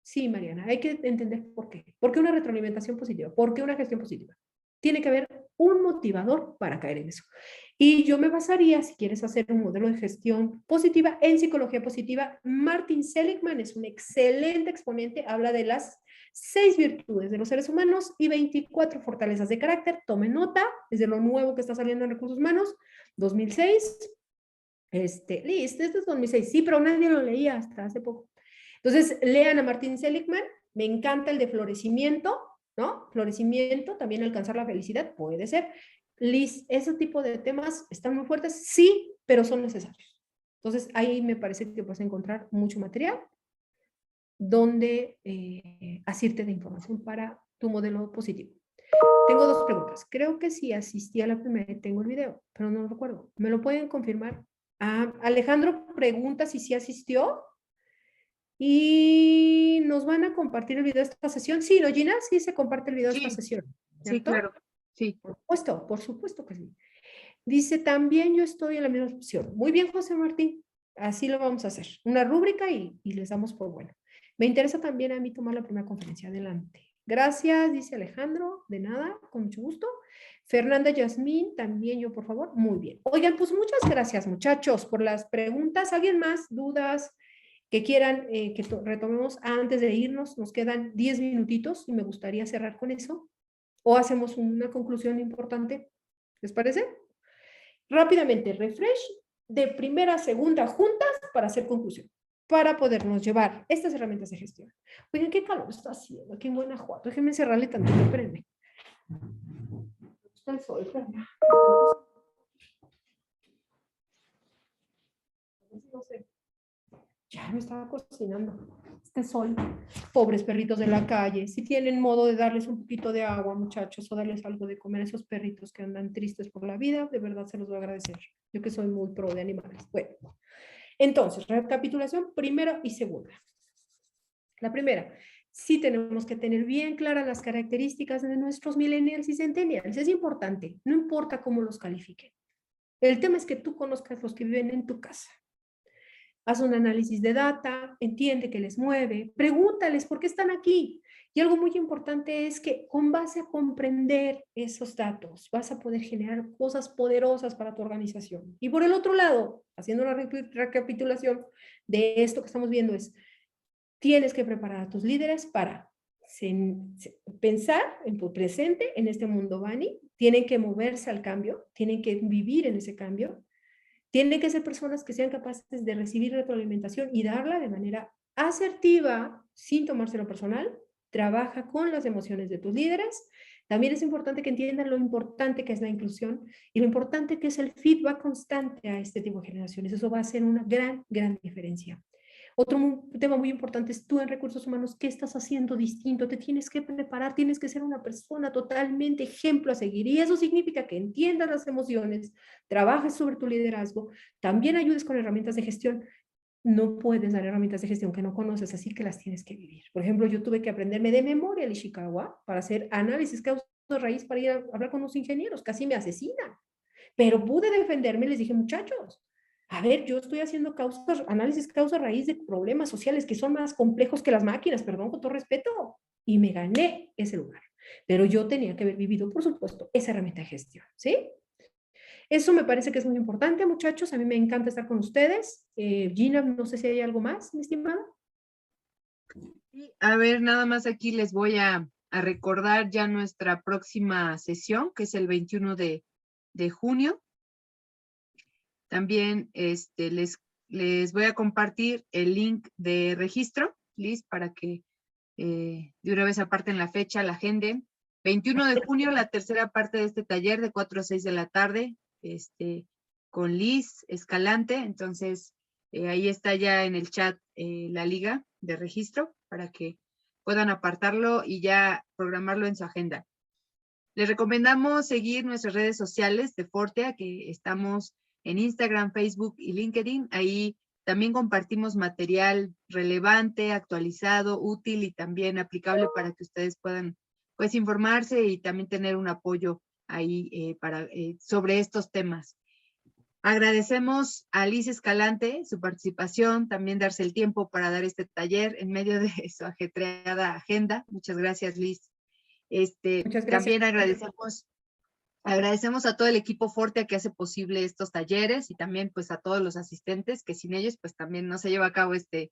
Sí, Mariana, hay que entender por qué. ¿Por qué una retroalimentación positiva? ¿Por qué una gestión positiva? Tiene que haber un motivador para caer en eso. Y yo me basaría, si quieres hacer un modelo de gestión positiva, en psicología positiva. Martin Seligman es un excelente exponente, habla de las 6 virtudes de los seres humanos y 24 fortalezas de carácter. Tomen nota, es de lo nuevo que está saliendo en recursos humanos, 2006. Listo, este es 2006, sí, pero nadie lo leía hasta hace poco. Entonces, lean a Martin Seligman, me encanta el de florecimiento, ¿no? Florecimiento, también alcanzar la felicidad, puede ser. Liz, ese tipo de temas están muy fuertes, sí, pero son necesarios. Entonces, ahí me parece que vas a encontrar mucho material donde asirte de información para tu modelo positivo. Tengo 2 preguntas. Creo que sí asistí a la primera y tengo el video, pero no lo recuerdo. ¿Me lo pueden confirmar? Alejandro pregunta si sí asistió y nos van a compartir el video de esta sesión. Sí, ¿no, Gina? Sí se comparte el video de esta sí, sesión, sí, ¿cierto? claro. Sí. Por supuesto que sí. Dice, también yo estoy en la misma opción. Muy bien, José Martín. Así lo vamos a hacer. Una rúbrica y les damos por bueno. Me interesa también a mí tomar la primera conferencia. Adelante. Gracias, dice Alejandro. De nada, con mucho gusto. Fernanda Yasmín, también yo, por favor. Muy bien. Oigan, pues muchas gracias, muchachos, por las preguntas. ¿Alguien más? ¿Dudas? Que quieran que retomemos antes de irnos. Nos quedan 10 minutitos y me gustaría cerrar con eso. O hacemos una conclusión importante. ¿Les parece? Rápidamente, refresh de primera a segunda juntas para hacer conclusión, para podernos llevar estas herramientas de gestión. Oigan, qué calor está haciendo aquí en Guanajuato. Déjenme cerrarle tantito, espérenme. Está el sol, espérenme. No sé. Ya me estaba cocinando. Este sol. Pobres perritos de la calle. Si tienen modo de darles un poquito de agua, muchachos, o darles algo de comer a esos perritos que andan tristes por la vida, de verdad se los voy a agradecer. Yo que soy muy pro de animales. Bueno, entonces, recapitulación primera y segunda. La primera, sí tenemos que tener bien claras las características de nuestros millennials y centennials. Es importante, no importa cómo los califiquen. El tema es que tú conozcas los que viven en tu casa. Haz un análisis de data, entiende qué les mueve, pregúntales por qué están aquí. Y algo muy importante es que con base a comprender esos datos vas a poder generar cosas poderosas para tu organización. Y por el otro lado, haciendo una recapitulación de esto que estamos viendo es, tienes que preparar a tus líderes para pensar en tu presente, en este mundo Bani, tienen que moverse al cambio, tienen que vivir en ese cambio. Tienen que ser personas que sean capaces de recibir retroalimentación y darla de manera asertiva, sin tomárselo personal. Trabaja con las emociones de tus líderes. También es importante que entiendan lo importante que es la inclusión y lo importante que es el feedback constante a este tipo de generaciones. Eso va a ser una gran, gran diferencia. Otro tema muy importante es tú en recursos humanos, ¿qué estás haciendo distinto? Te tienes que preparar, tienes que ser una persona totalmente ejemplo a seguir. Y eso significa que entiendas las emociones, trabajes sobre tu liderazgo, también ayudes con herramientas de gestión. No puedes dar herramientas de gestión que no conoces, así que las tienes que vivir. Por ejemplo, yo tuve que aprenderme de memoria el Ishikawa para hacer análisis causa-raíz para ir a hablar con los ingenieros. Casi me asesinan. Pero pude defenderme y les dije, muchachos, a ver, yo estoy haciendo análisis causa-raíz de problemas sociales que son más complejos que las máquinas, perdón, con todo respeto. Y me gané ese lugar. Pero yo tenía que haber vivido, por supuesto, esa herramienta de gestión, ¿sí? Eso me parece que es muy importante, muchachos. A mí me encanta estar con ustedes. Gina, no sé si hay algo más, mi estimada. Y, a ver, nada más aquí les voy a recordar ya nuestra próxima sesión, que es el 21 de junio. También les voy a compartir el link de registro, Liz, para que de una vez aparten la fecha, la agenda. 21 de junio, la tercera parte de este taller de 4 a 6 de la tarde, con Liz Escalante. Entonces, ahí está ya en el chat la liga de registro para que puedan apartarlo y ya programarlo en su agenda. Les recomendamos seguir nuestras redes sociales de Fortea, que estamos en Instagram, Facebook y LinkedIn. Ahí también compartimos material relevante, actualizado, útil y también aplicable para que ustedes puedan pues informarse y también tener un apoyo ahí sobre estos temas. Agradecemos a Liz Escalante su participación, también darse el tiempo para dar este taller en medio de su ajetreada agenda. Muchas gracias, Liz. Muchas gracias. También agradecemos a todo el equipo Fortea que hace posible estos talleres y también pues a todos los asistentes que sin ellos pues también no se lleva a cabo este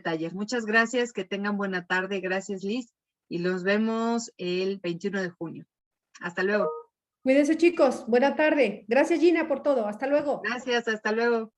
taller. Muchas gracias, que tengan buena tarde. Gracias, Liz, y nos vemos el 21 de junio. Hasta luego. Cuídense, chicos. Buena tarde. Gracias, Gina, por todo. Hasta luego. Gracias, hasta luego.